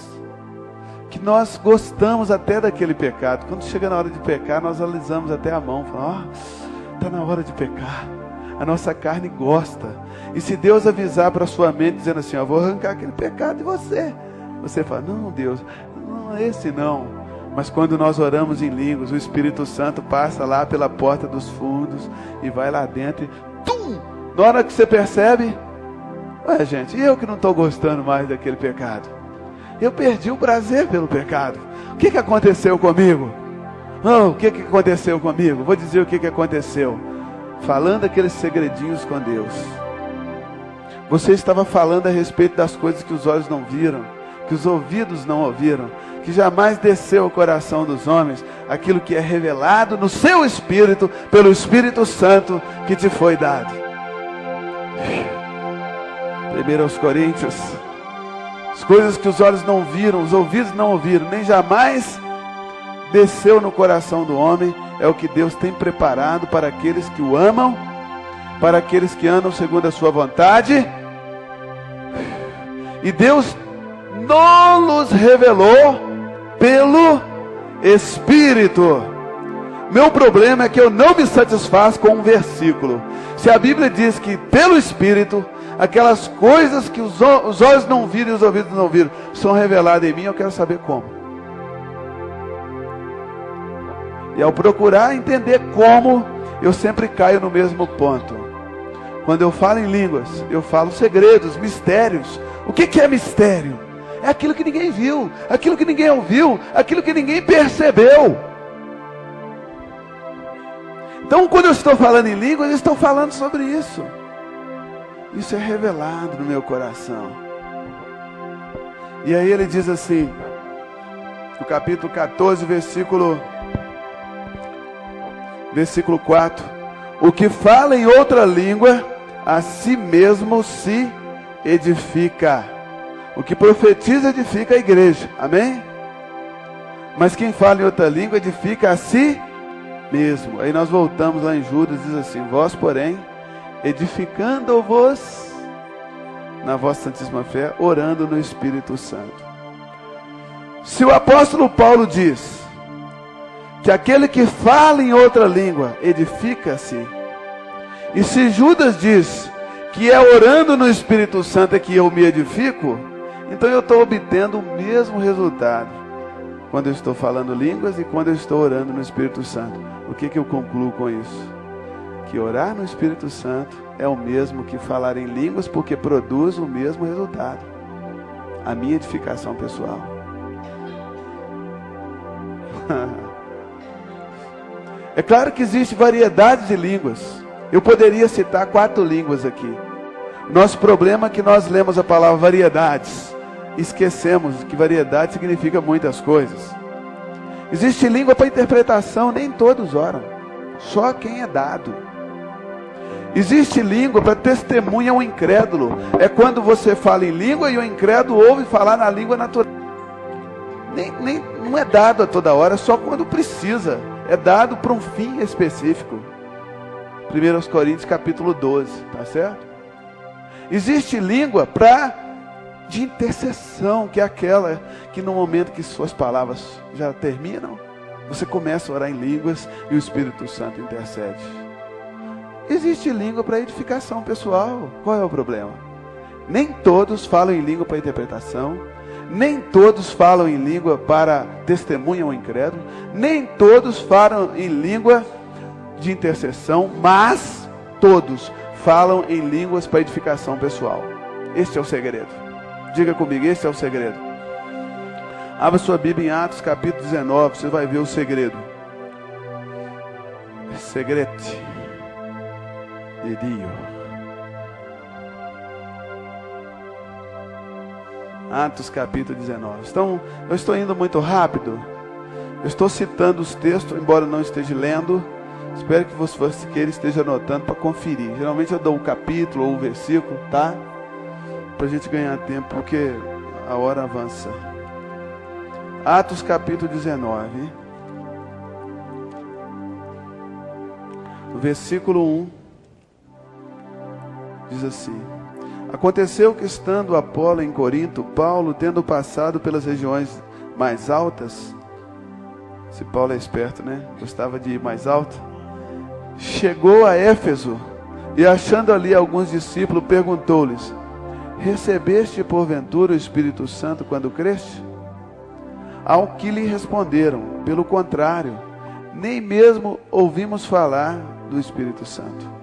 que nós gostamos até daquele pecado. Quando chega na hora de pecar, nós alisamos até a mão, falamos, está na hora de pecar. A nossa carne gosta. E se Deus avisar para a sua mente, dizendo assim, vou arrancar aquele pecado de você, você fala, não Deus, não, esse não. Mas quando nós oramos em línguas, o Espírito Santo passa lá pela porta dos fundos e vai lá dentro e tum! Na hora que você percebe, ué gente, e eu que não estou gostando mais daquele pecado? Eu perdi o prazer pelo pecado. O que aconteceu comigo? O que aconteceu comigo? Vou dizer o que aconteceu. Falando aqueles segredinhos com Deus. Você estava falando a respeito das coisas que os olhos não viram, que os ouvidos não ouviram, que jamais desceu ao coração dos homens, aquilo que é revelado no seu espírito, pelo Espírito Santo que te foi dado. 1 Coríntios, as coisas que os olhos não viram, os ouvidos não ouviram, nem jamais desceu no coração do homem, é o que Deus tem preparado para aqueles que o amam, para aqueles que andam segundo a sua vontade. E Deus nos revelou pelo Espírito. Meu problema é que eu não me satisfaço com um versículo. Se a Bíblia diz que pelo Espírito, aquelas coisas que os olhos não viram e os ouvidos não viram, são reveladas em mim, eu quero saber como. E ao procurar entender como, eu sempre caio no mesmo ponto. Quando eu falo em línguas, eu falo segredos, mistérios. O que é mistério? É aquilo que ninguém viu, aquilo que ninguém ouviu, aquilo que ninguém percebeu. Então, quando eu estou falando em línguas, eu estou falando sobre isso. Isso é revelado no meu coração. E aí ele diz assim, no capítulo 14, versículo 4. O que fala em outra língua, a si mesmo se edifica. O que profetiza, edifica a igreja. Amém? Mas quem fala em outra língua, edifica a si mesmo. Aí nós voltamos lá em Judas, diz assim, vós, porém, edificando-vos na vossa santíssima fé, orando no Espírito Santo. Se o apóstolo Paulo diz que aquele que fala em outra língua edifica-se, e se Judas diz que é orando no Espírito Santo é que eu me edifico, então eu estou obtendo o mesmo resultado quando eu estou falando línguas e quando eu estou orando no Espírito Santo. O que eu concluo com isso? Que orar no Espírito Santo é o mesmo que falar em línguas, porque produz o mesmo resultado, a minha edificação pessoal. É claro que existe variedade de línguas. Eu poderia citar 4 línguas aqui. Nosso problema é que nós lemos a palavra variedades, esquecemos que variedade significa muitas coisas. Existe língua para interpretação, nem todos oram, só quem é dado. Existe língua para testemunha ao incrédulo, é quando você fala em língua e o incrédulo ouve falar na língua natural. Não é dado a toda hora, só quando precisa, é dado para um fim específico. 1 Coríntios capítulo 12, tá certo? Existe língua de intercessão, que é aquela que no momento que suas palavras já terminam, você começa a orar em línguas e o Espírito Santo intercede. Existe língua para edificação pessoal. Qual é o problema? Nem todos falam em língua para interpretação. Nem todos falam em língua para testemunha ou incrédulo. Nem todos falam em língua de intercessão. Mas todos falam em línguas para edificação pessoal. Este é o segredo. Diga comigo, este é o segredo. Abra sua Bíblia em Atos capítulo 19. Você vai ver o segredo. Segredo. De Dio. Atos capítulo 19. Então, eu estou indo muito rápido. Eu estou citando os textos, embora não esteja lendo. Espero que você queira esteja anotando para conferir. Geralmente eu dou um capítulo ou um versículo, tá? Para a gente ganhar tempo, porque a hora avança. Atos capítulo 19. No versículo 1. Diz assim: aconteceu que, estando Apolo em Corinto, Paulo, tendo passado pelas regiões mais altas, se Paulo é esperto, né? Gostava de ir mais alto. Chegou a Éfeso e, achando ali alguns discípulos, perguntou-lhes: recebeste porventura o Espírito Santo quando creste? Ao que lhe responderam: pelo contrário, nem mesmo ouvimos falar do Espírito Santo.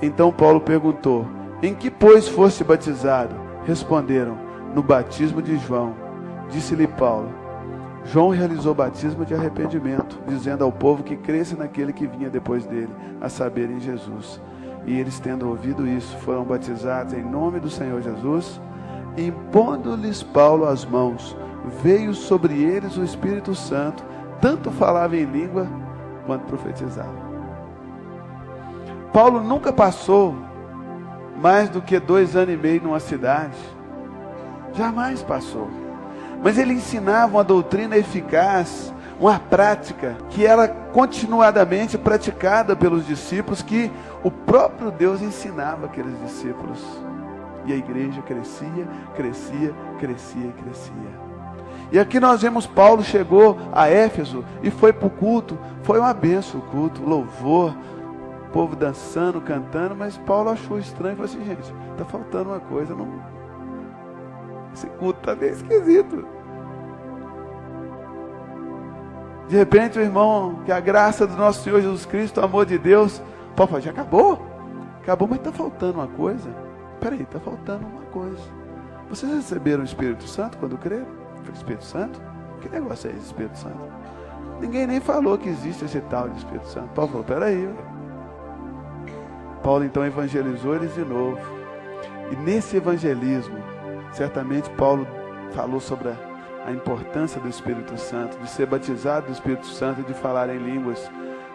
Então Paulo perguntou: em que, pois, foste batizado? Responderam: no batismo de João. Disse-lhe Paulo: João realizou batismo de arrependimento, dizendo ao povo que cresce naquele que vinha depois dele, a saber, em Jesus. E eles, tendo ouvido isso, foram batizados em nome do Senhor Jesus. E, impondo-lhes Paulo as mãos, veio sobre eles o Espírito Santo, tanto falava em língua quanto profetizava. Paulo nunca passou mais do que 2 anos e meio numa cidade. Jamais passou. Mas ele ensinava uma doutrina eficaz, uma prática que era continuadamente praticada pelos discípulos, que o próprio Deus ensinava aqueles discípulos. E a igreja crescia, crescia, crescia e crescia. E aqui nós vemos Paulo chegou a Éfeso e foi para o culto. Foi uma bênção o culto, louvor, o povo dançando, cantando, mas Paulo achou estranho e falou assim: gente, está faltando uma coisa, não... esse culto está meio esquisito. De repente o irmão, que a graça do nosso Senhor Jesus Cristo, o amor de Deus, Paulo falou: já acabou? Acabou, mas está faltando uma coisa. Peraí, está faltando uma coisa. Vocês receberam o Espírito Santo quando creram? Foi o Espírito Santo? Que negócio é esse Espírito Santo? Ninguém nem falou que existe esse tal de Espírito Santo. Paulo falou: peraí. Paulo então evangelizou eles de novo. E nesse evangelismo, certamente Paulo falou sobre a importância do Espírito Santo, de ser batizado do Espírito Santo e de falar em línguas.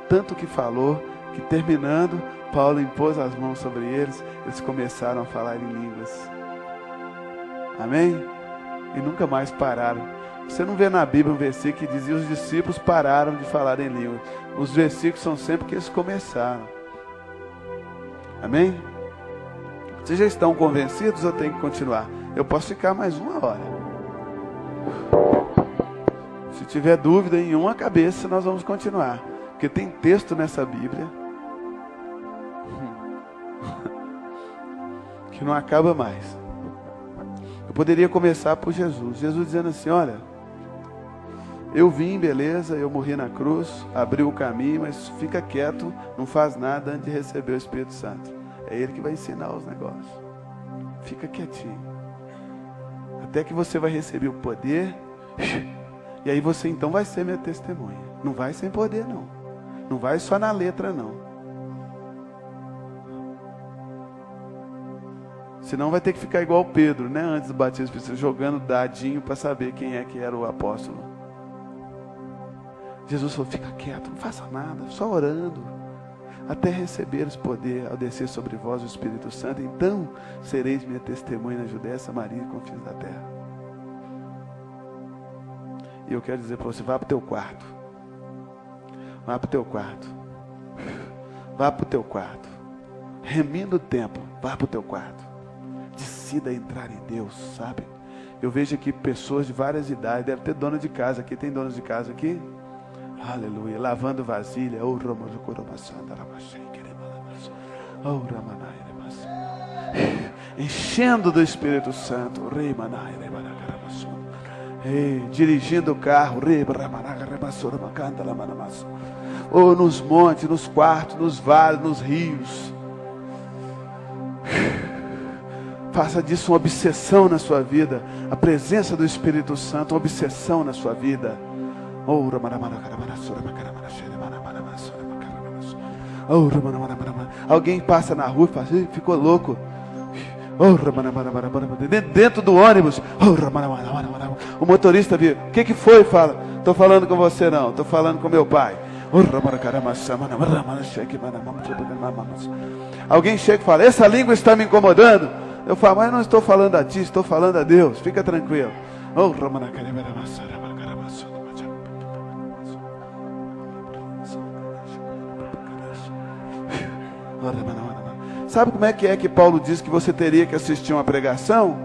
Tanto que falou, que terminando, Paulo impôs as mãos sobre eles, eles começaram a falar em línguas. Amém? E nunca mais pararam. Você não vê na Bíblia um versículo que dizia: os discípulos pararam de falar em línguas. Os versículos são sempre que eles começaram. Amém? Vocês já estão convencidos ou tem que continuar? Eu posso ficar mais 1 hora. Se tiver dúvida em uma cabeça, nós vamos continuar. Porque tem texto nessa Bíblia que não acaba mais. Eu poderia começar por Jesus. Jesus dizendo assim: olha, eu vim, beleza, eu morri na cruz, abri o caminho, mas fica quieto, não faz nada antes de receber o Espírito Santo. É Ele que vai ensinar os negócios. Fica quietinho. Até que você vai receber o poder. E aí você então vai ser minha testemunha. Não vai sem poder, não. Não vai só na letra, não. Senão vai ter que ficar igual Pedro, né? Antes do batismo, jogando dadinho para saber quem é que era o apóstolo. Jesus falou: fica quieto, não faça nada, só orando, até receberes poder ao descer sobre vós o Espírito Santo. Então sereis minha testemunha na Judéia, Samaria e confins da terra. E eu quero dizer para você: vá para o teu quarto. Vá para o teu quarto. Vá para o teu quarto. Remindo o tempo, vá para o teu quarto. Decida entrar em Deus, sabe? Eu vejo aqui pessoas de várias idades. Deve ter dona de casa aqui. Tem donas de casa aqui? Aleluia. Lavando vasilha. Enchendo do Espírito Santo. Dirigindo o carro. Ou nos montes, nos quartos, nos vales, nos rios. Faça disso uma obsessão na sua vida. A presença do Espírito Santo, uma obsessão na sua vida. Alguém passa na rua e fala, ficou louco. Dentro do ônibus, o motorista viu, o que foi? Fala, estou falando com você não, estou falando com meu pai. Alguém chega e fala, essa língua está me incomodando. Eu falo, mas eu não estou falando a ti, estou falando a Deus, fica tranquilo. Sabe como é que Paulo diz que você teria que assistir uma pregação?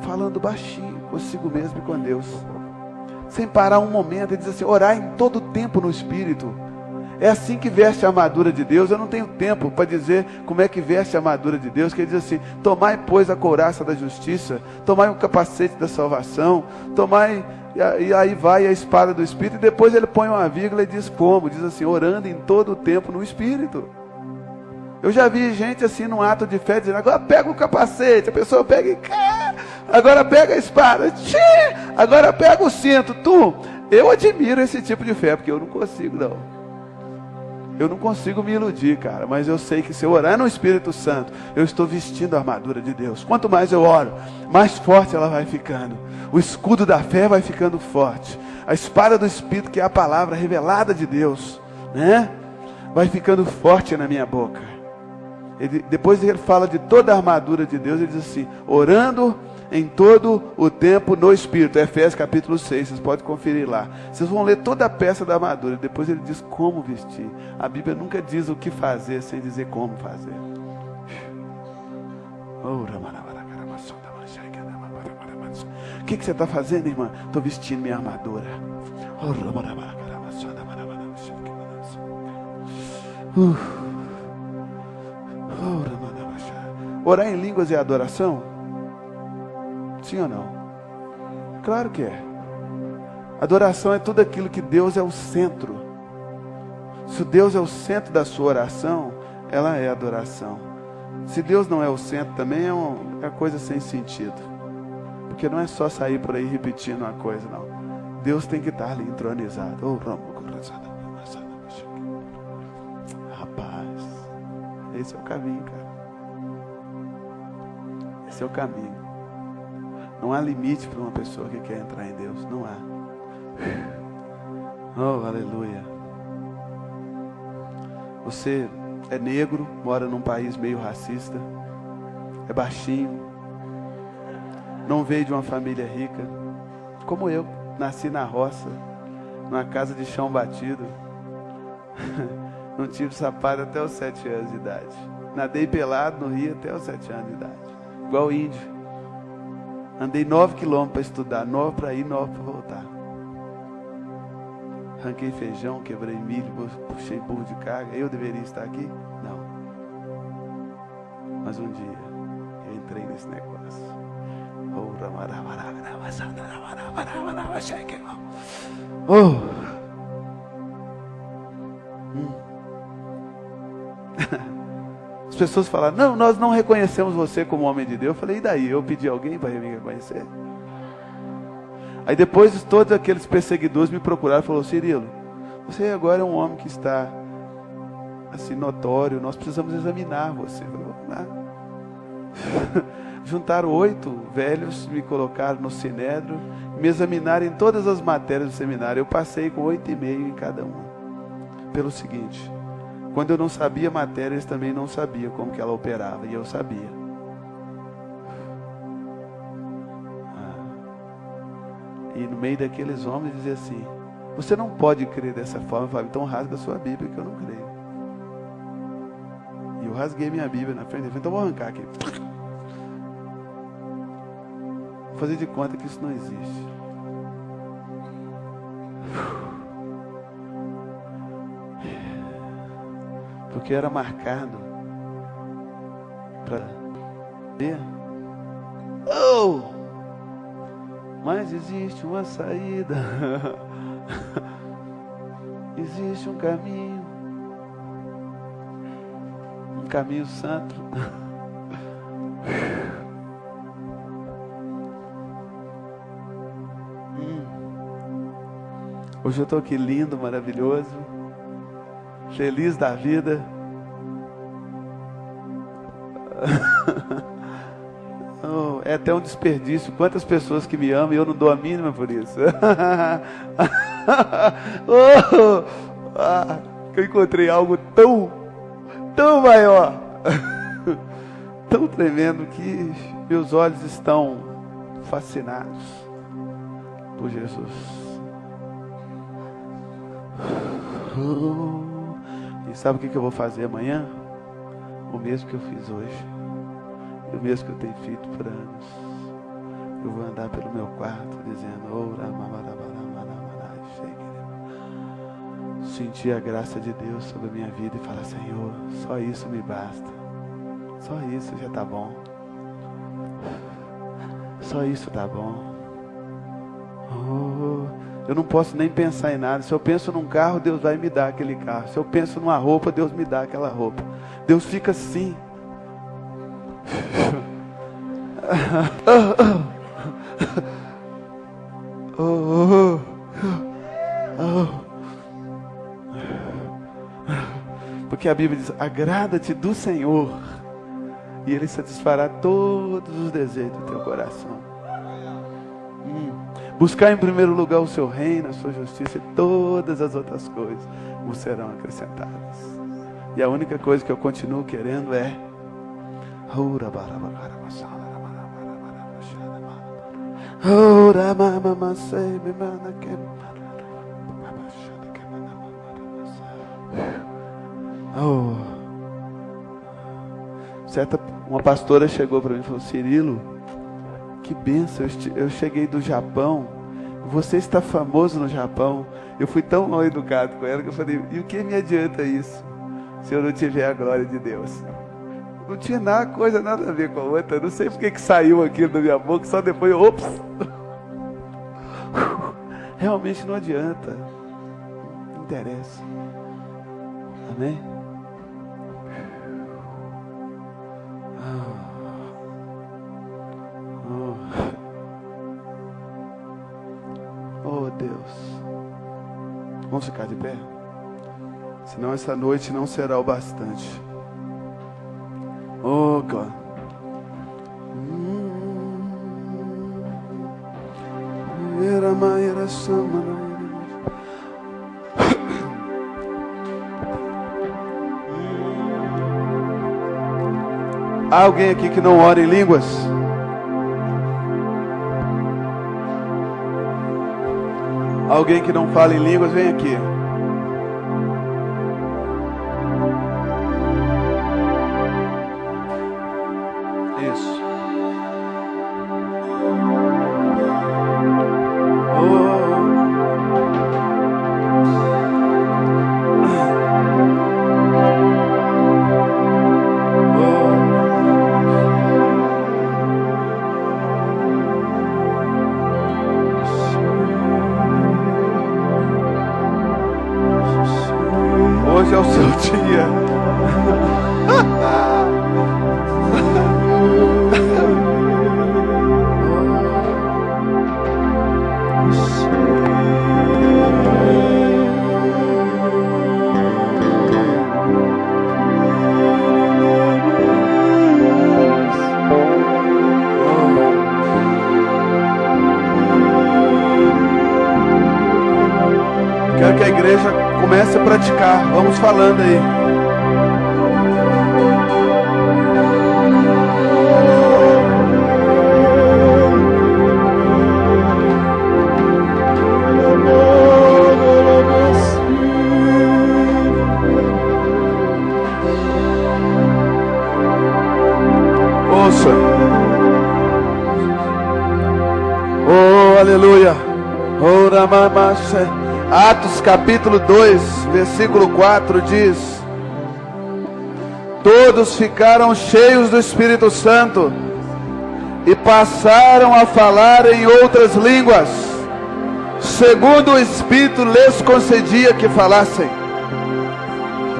Falando baixinho, consigo mesmo e com Deus. Sem parar um momento. Ele diz assim, orar em todo tempo no Espírito. É assim que veste a armadura de Deus. Eu não tenho tempo para dizer como é que veste a armadura de Deus. Que ele diz assim, tomai, pois, a couraça da justiça, tomai o capacete da salvação, tomai, e aí vai a espada do Espírito, e depois ele põe uma vírgula e diz como? Diz assim, orando em todo o tempo no Espírito. Eu já vi gente assim num ato de fé dizendo, agora pega o capacete, a pessoa pega e agora pega a espada, agora pega o cinto. Eu admiro esse tipo de fé, porque eu não consigo não. Eu não consigo me iludir, cara, mas eu sei que se eu orar no Espírito Santo, eu estou vestindo a armadura de Deus. Quanto mais eu oro, mais forte ela vai ficando. O escudo da fé vai ficando forte. A espada do Espírito, que é a palavra revelada de Deus, né? Vai ficando forte na minha boca. Depois ele fala de toda a armadura de Deus, ele diz assim, orando em todo o tempo no Espírito. Efésios capítulo 6, vocês podem conferir lá. Vocês vão ler toda a peça da armadura, depois ele diz como vestir. A Bíblia nunca diz o que fazer sem dizer como fazer. O que você está fazendo, irmã? Estou vestindo minha armadura. Orar em línguas é adoração? Sim ou não? Claro que é. Adoração é tudo aquilo que Deus é o centro. Se Deus é o centro da sua oração, ela é adoração. Se Deus não é o centro também, é coisa sem sentido. Porque não é só sair por aí repetindo uma coisa, não. Deus tem que estar ali entronizado. Rapaz, esse é o caminho, cara. Esse é o caminho. Não há limite para uma pessoa que quer entrar em Deus. Não há. Oh, aleluia. Você é negro, mora num país meio racista, é baixinho, não veio de uma família rica, como eu, nasci na roça, numa casa de chão batido, não tive sapato até os 7 anos de idade, nadei pelado no rio até os 7 anos de idade, igual índio, andei 9 quilômetros para estudar, 9 para ir, 9 para voltar, arranquei feijão, quebrei milho, puxei burro de carga, eu deveria estar aqui? Não, mas um dia eu entrei nesse negócio. As pessoas falaram, não, nós não reconhecemos você como homem de Deus. Eu falei, e daí? Eu pedi alguém para me reconhecer? Aí depois todos aqueles perseguidores me procuraram e falaram, Cirilo, você agora é um homem que está assim notório, nós precisamos examinar você. Eu falei, vamos lá. Juntaram 8 velhos, me colocaram no sinédrio, me examinaram em todas as matérias do seminário. Eu passei com 8,5 em cada uma. Pelo seguinte, quando eu não sabia a matéria, eles também não sabiam como que ela operava, e eu sabia. E no meio daqueles homens dizia assim, você não pode crer dessa forma. Eu falei, então rasga a sua Bíblia que eu não creio. E eu rasguei minha Bíblia na frente. Eu falei, então vou arrancar aqui. Vou fazer de conta que isso não existe. Porque era marcado para ver. Oh! Mas existe uma saída. Existe um caminho santo. Hoje eu estou aqui lindo, maravilhoso, feliz da vida. Oh, é até um desperdício. Quantas pessoas que me amam e eu não dou a mínima por isso. Que eu encontrei algo tão maior, tão tremendo, que meus olhos estão fascinados por Jesus. E sabe o que eu vou fazer amanhã? O mesmo que eu fiz hoje, e o mesmo que eu tenho feito por anos. Eu vou andar pelo meu quarto dizendo: sentir a graça de Deus sobre a minha vida e falar: Senhor, só isso me basta. Só isso já está bom. Só isso está bom. Eu não posso nem pensar em nada. Se eu penso num carro, Deus vai me dar aquele carro. Se eu penso numa roupa, Deus me dá aquela roupa. Deus fica assim. Porque a Bíblia diz: agrada-te do Senhor, e Ele satisfará todos os desejos do teu coração. Buscar em primeiro lugar o seu reino, a sua justiça, e todas as outras coisas vos serão acrescentadas. E a única coisa que eu continuo querendo é uma pastora chegou para mim e falou: Cirilo, que bênção, eu cheguei do Japão, você está famoso no Japão. Eu fui tão mal educado com ela que eu falei: e o que me adianta isso, se eu não tiver a glória de Deus? Não tinha nada a ver com a outra. Eu não sei porque que saiu aquilo da minha boca, só depois ops. Realmente não adianta, não interessa. Amém? Oh Deus, vamos ficar de pé? Senão essa noite não será o bastante. Oh God. Há alguém aqui que não ora em línguas? Alguém que não fala em línguas, vem aqui. Isso. Hoje é o seu dia. Quero que a igreja comece a praticar. Vamos falando aí. Ouça. Oh, aleluia. Oh, Ramamache. Atos capítulo 2, versículo 4 diz: todos ficaram cheios do Espírito Santo e passaram a falar em outras línguas, segundo o Espírito lhes concedia que falassem.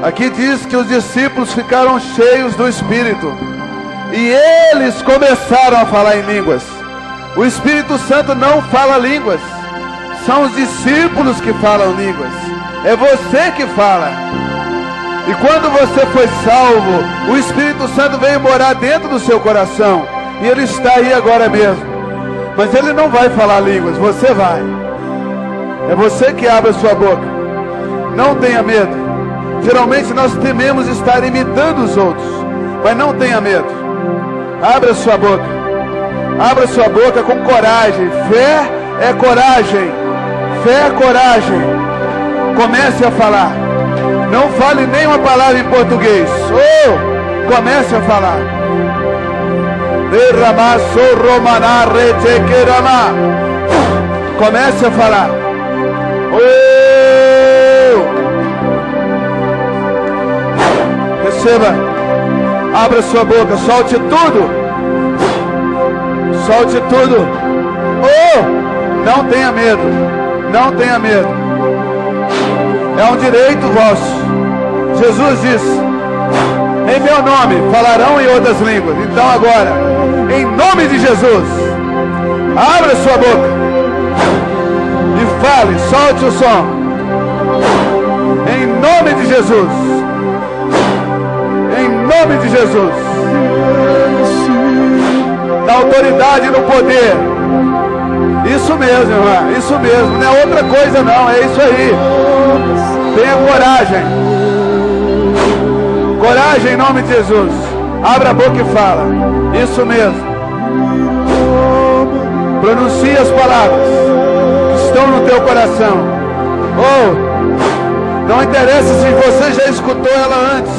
Aqui diz que os discípulos ficaram cheios do Espírito e eles começaram a falar em línguas. O Espírito Santo não fala línguas, são os discípulos que falam línguas. É você que fala. E quando você foi salvo, o Espírito Santo veio morar dentro do seu coração. E ele está aí agora mesmo. Mas ele não vai falar línguas, você vai. É você que abre a sua boca. Não tenha medo. Geralmente nós tememos estar imitando os outros. Mas não tenha medo. Abra a sua boca. Abra a sua boca com coragem. Fé é coragem. Fé é coragem. Comece a falar. Não fale nenhuma palavra em português. Oh, comece a falar. Comece a falar. Oh! Receba. Abra sua boca. Solte tudo. Solte tudo. Oh! Não tenha medo. Não tenha medo. É um direito vosso. Jesus disse: em meu nome falarão em outras línguas. Então agora, em nome de Jesus, abra sua boca e fale, solte o som. Em nome de Jesus. Em nome de Jesus. Na autoridade e no poder. Isso mesmo, irmã, isso mesmo. Não é outra coisa não, é isso aí. Tenha coragem. Coragem em nome de Jesus. Abra a boca e fala. Isso mesmo. Pronuncie as palavras que estão no teu coração. Oh, não interessa se você já escutou ela antes.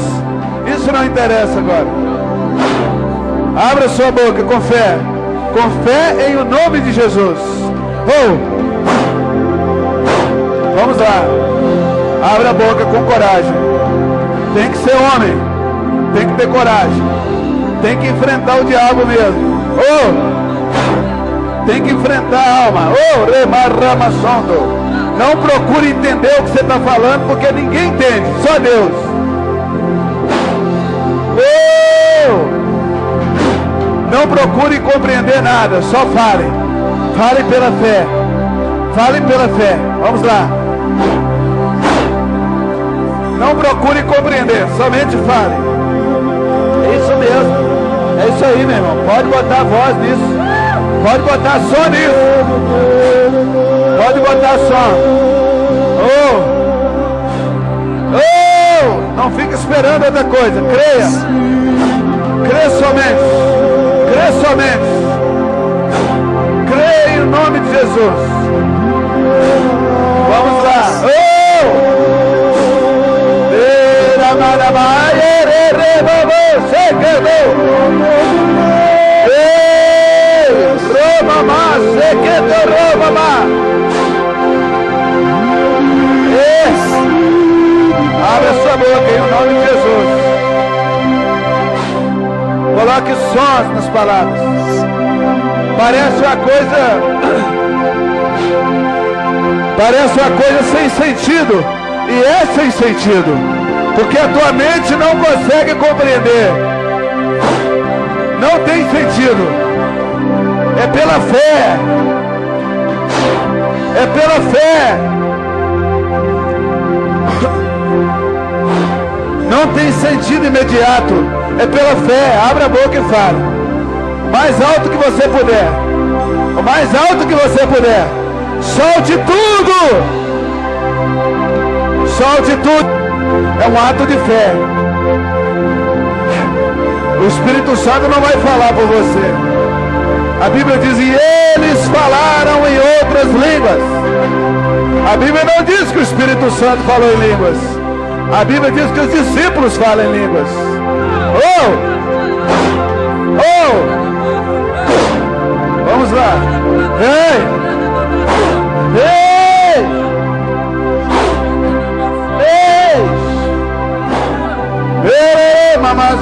Isso não interessa agora. Abra sua boca com fé. Com fé em o nome de Jesus. Oh, vamos lá. Abra a boca com coragem. Tem que ser homem. Tem que ter coragem. Tem que enfrentar o diabo mesmo. Oh, tem que enfrentar a alma. Oh, remarramaçondo. Não procure entender o que você está falando, porque ninguém entende. Só Deus. Oh, não procure compreender nada. Só fale. Fale pela fé. Fale pela fé. Vamos lá. Não procure compreender, somente fale. É isso mesmo. É isso aí, meu irmão. Pode botar a voz nisso. Pode botar som nisso. Pode botar som. Oh! Oh! Não fique esperando outra coisa. Creia. Creia somente. Creia somente. Creia em nome de Jesus. Vamos lá. Oh! Abra sua boca em nome de Jesus. Coloque sons nas palavras. Parece uma coisa sem sentido. E é sem sentido. Porque a tua mente não consegue compreender. Não tem sentido. É pela fé. É pela fé. Não tem sentido imediato. É pela fé. Abra a boca e fala. Mais alto que você puder. O mais alto que você puder. Solte tudo. Solte tudo. É um ato de fé. O Espírito Santo não vai falar por você. A Bíblia diz: e eles falaram em outras línguas. A Bíblia não diz que o Espírito Santo falou em línguas. A Bíblia diz que os discípulos falam em línguas. Oh! Oh! Vamos lá. Ei! Ei! Ei! Ei! Mamãe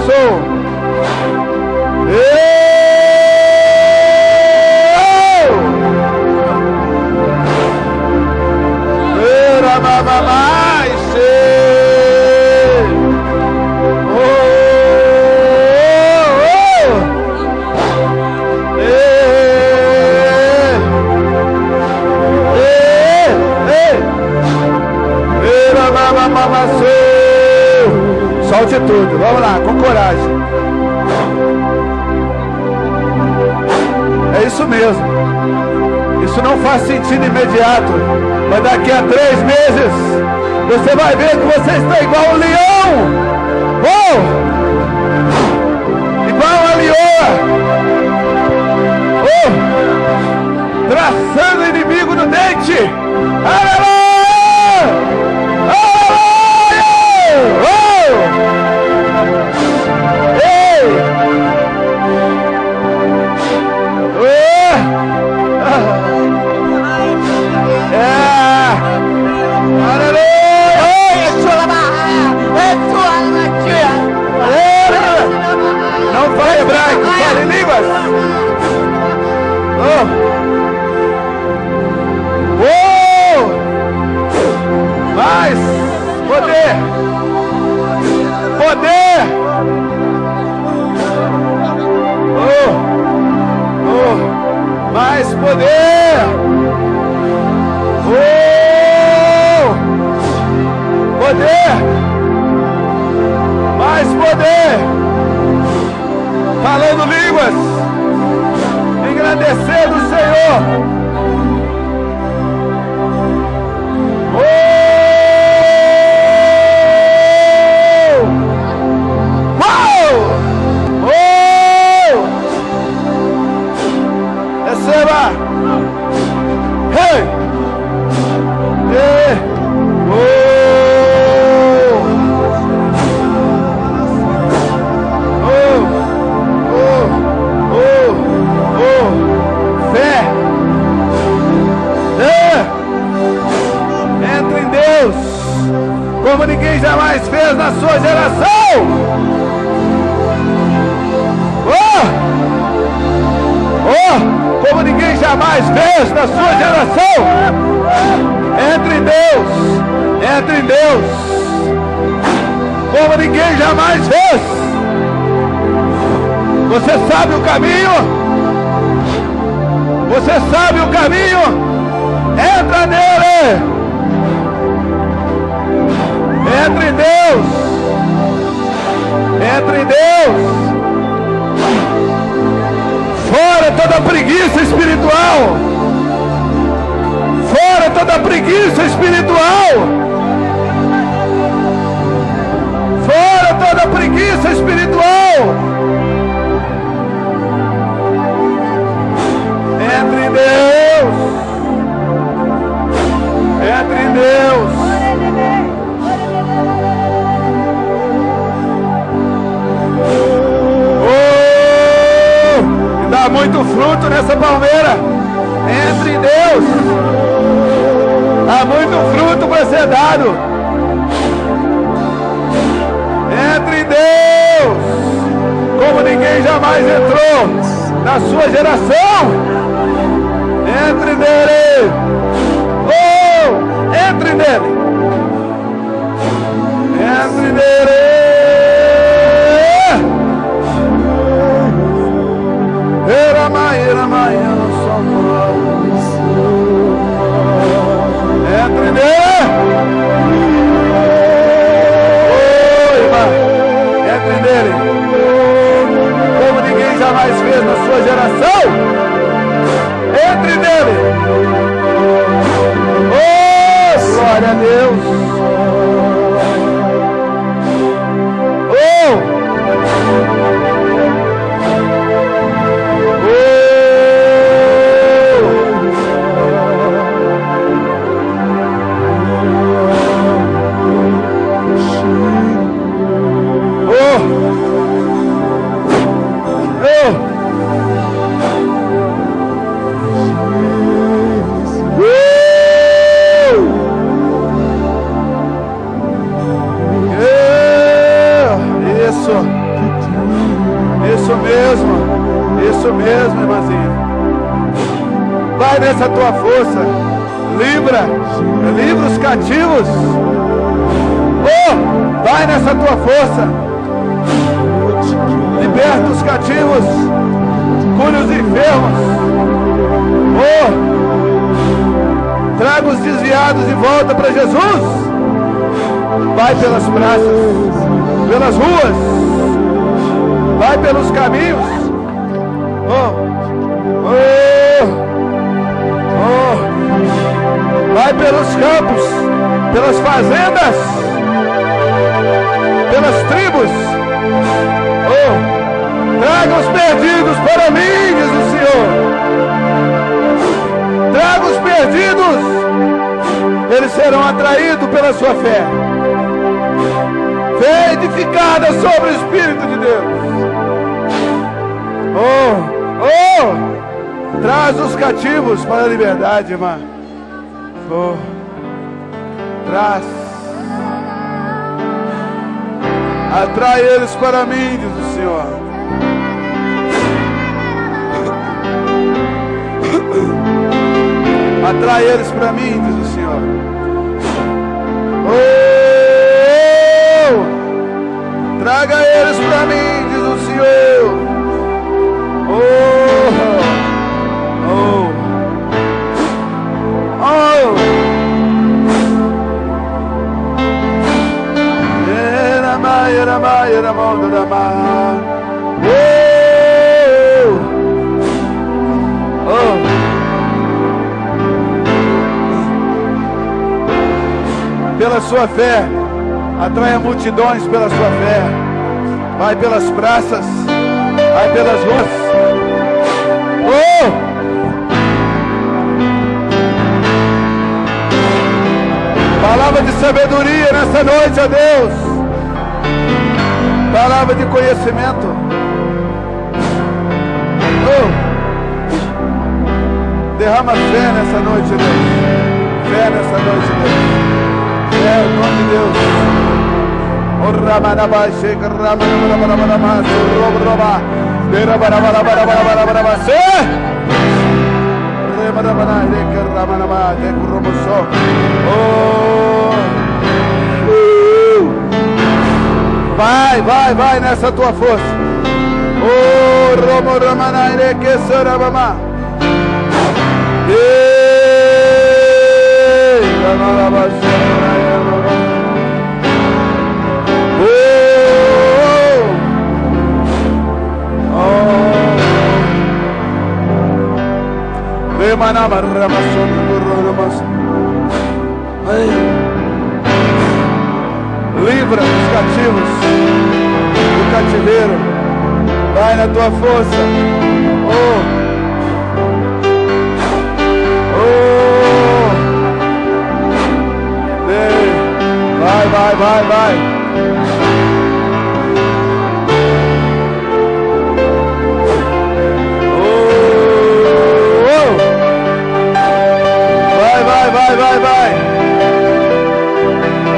isso mesmo. Isso não faz sentido imediato, mas daqui a 3 meses você vai ver que você está igual um leão. Igual a leoa. Traçando o inimigo no dente. Aleluia! Aleluia! Ei! Não fale hebraico, fale línguas. Mais poder. Mais poder. Poder. Mais poder. Falando línguas. Engrandecendo o Senhor. Receba. Hey. Hey. Fé. Entra em Deus como ninguém jamais fez na sua geração. Como ninguém jamais fez na sua geração. Entre em Deus. Entre em Deus. Como ninguém jamais fez. Você sabe o caminho? Você sabe o caminho? Entra nele. Entre em Deus. Entre em Deus. Fora toda preguiça espiritual. Fora toda preguiça espiritual. Fora toda preguiça espiritual. Entre em Deus. Entre em Deus. Dá muito fruto nessa palmeira. Entre em Deus. Há muito fruto para ser dado. Entre em Deus. Como ninguém jamais entrou na sua geração. Entre nele. Entre nele. Entre nele. Entre nele. Entre nele. Como ninguém jamais fez na sua geração. Entre nele. Glória a Deus. Isso mesmo, irmãzinha. Vai nessa tua força. Livra os cativos. Vai nessa tua força. Liberta os cativos. Cura os enfermos. Traga os desviados de volta para Jesus. Vai pelas praças, pelas ruas. Vai pelos caminhos. pelas fazendas, pelas tribos. Oh, traga os perdidos para mim, diz o Senhor. Traga os perdidos, eles serão atraídos pela sua fé. Fé edificada sobre o Espírito de Deus. Traz os cativos para a liberdade, irmã. Traz. Atrai eles para mim, diz o Senhor. Atrai eles para mim, diz o Senhor. Traga eles para mim, diz o Senhor. Pela sua fé, atraia multidões pela sua fé. Vai pelas praças, vai pelas ruas. Palavra de sabedoria nessa noite, ó Deus. Palavra de conhecimento. Derrama fé nessa noite, Deus. Fé nessa noite, Deus. Fé no nome de Deus. Vai nessa tua força. Livra os cativos do cativeiro. Vai na tua força. Vai.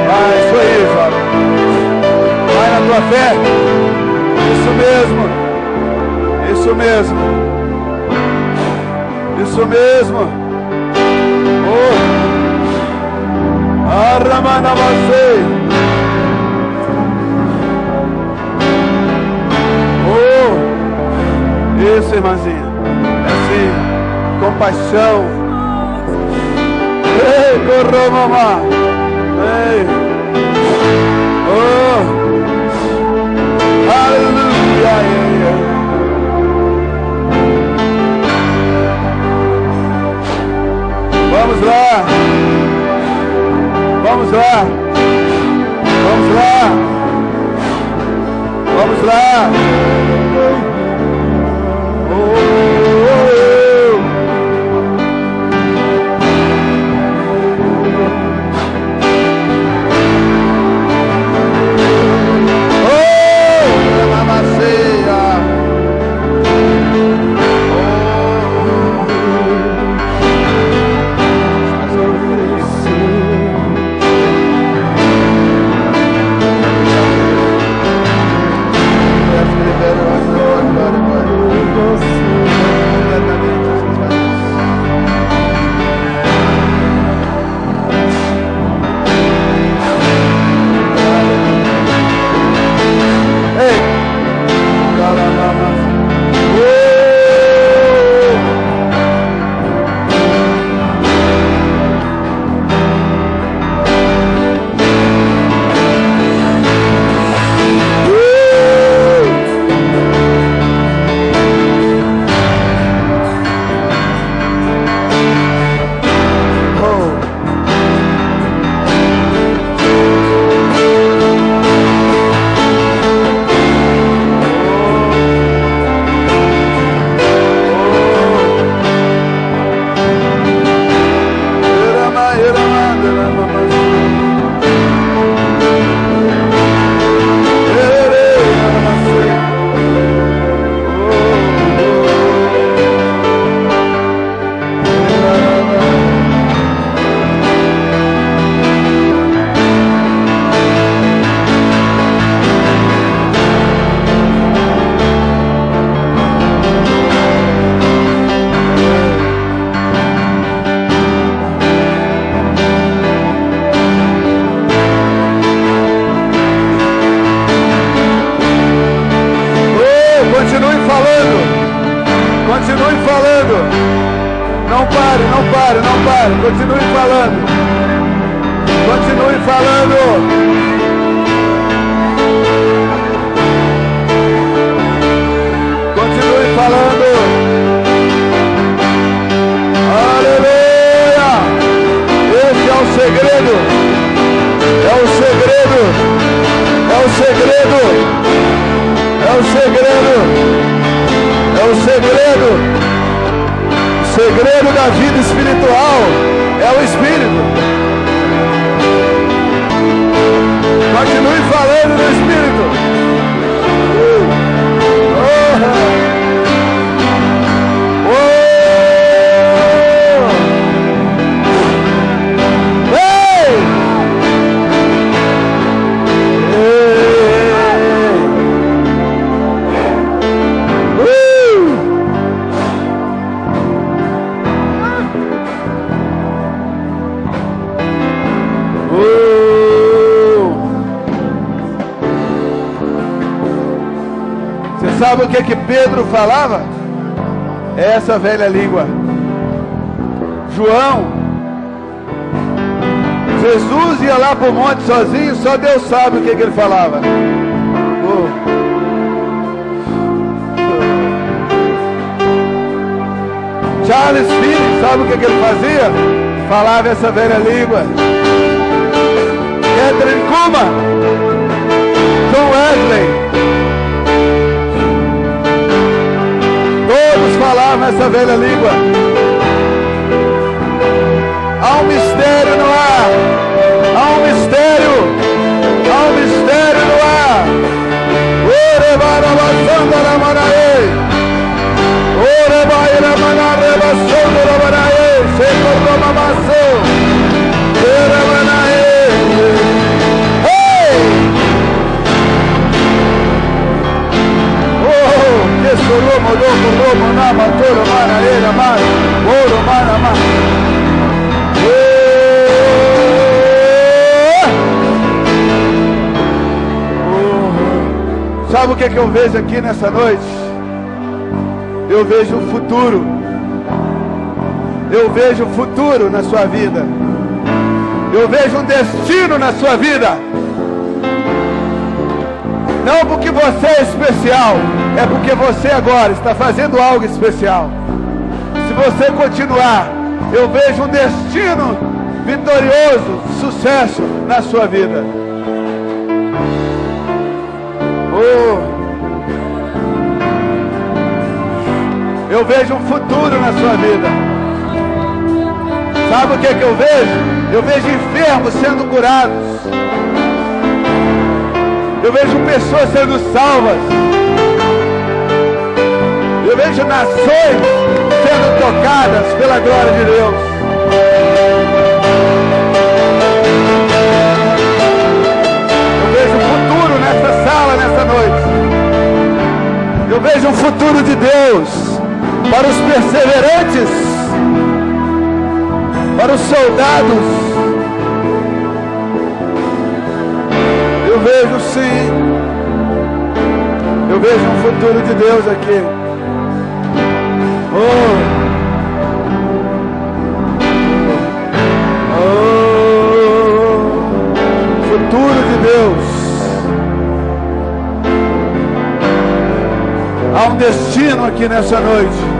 Vai, isso aí, jovem. Vai na tua fé. Isso mesmo. Arramana você. Isso, irmãzinha. É assim. Compaixão. Ei, correu, mamá. Ei. Aleluia. Vamos lá. Better Não pare, não pare, não pare. Continue falando. Continue falando. Continue falando. Aleluia. Esse é o segredo. É o segredo. É o segredo. É o segredo. É o segredo. O segredo da vida espiritual é o Espírito. Continue falando no Espírito. Sabe o que Pedro falava? É essa velha língua. João, Jesus ia lá para o monte sozinho, só Deus sabe o que ele falava. Charles Finney, sabe o que ele fazia? Falava essa velha língua. Catherine Kuma, John Wesley, todos falavam essa velha língua. Há um mistério no ar. Há um mistério. Há um mistério no ar. Sabe o que eu vejo aqui nessa noite? Eu vejo o futuro. Eu vejo o futuro na sua vida. Eu vejo um destino na sua vida. Não porque você é especial, é porque você agora está fazendo algo especial. Se você continuar, eu vejo um destino vitorioso, sucesso na sua vida. Eu vejo um futuro na sua vida. Sabe o que eu vejo? Eu vejo enfermos sendo curados. Eu vejo pessoas sendo salvas. Eu vejo nações sendo tocadas pela glória de Deus. Eu vejo um futuro nessa sala, nessa noite. Eu vejo um futuro de Deus para os perseverantes, para os soldados. Eu vejo sim. Eu vejo um futuro de Deus aqui. Futuro de Deus. Há um destino aqui nessa noite.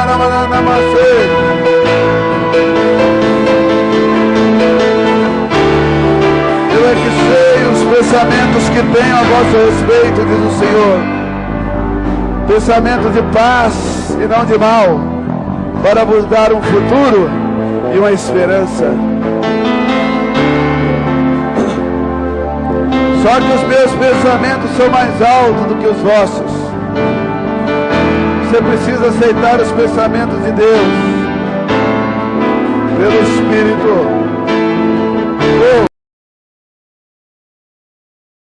Ramana Eu é que sei os pensamentos que tenho a vosso respeito, diz o Senhor. Pensamentos de paz e não de mal, para vos dar um futuro e uma esperança. Só que os meus pensamentos são mais altos do que os vossos. Você precisa aceitar os pensamentos de Deus pelo Espírito. Oh.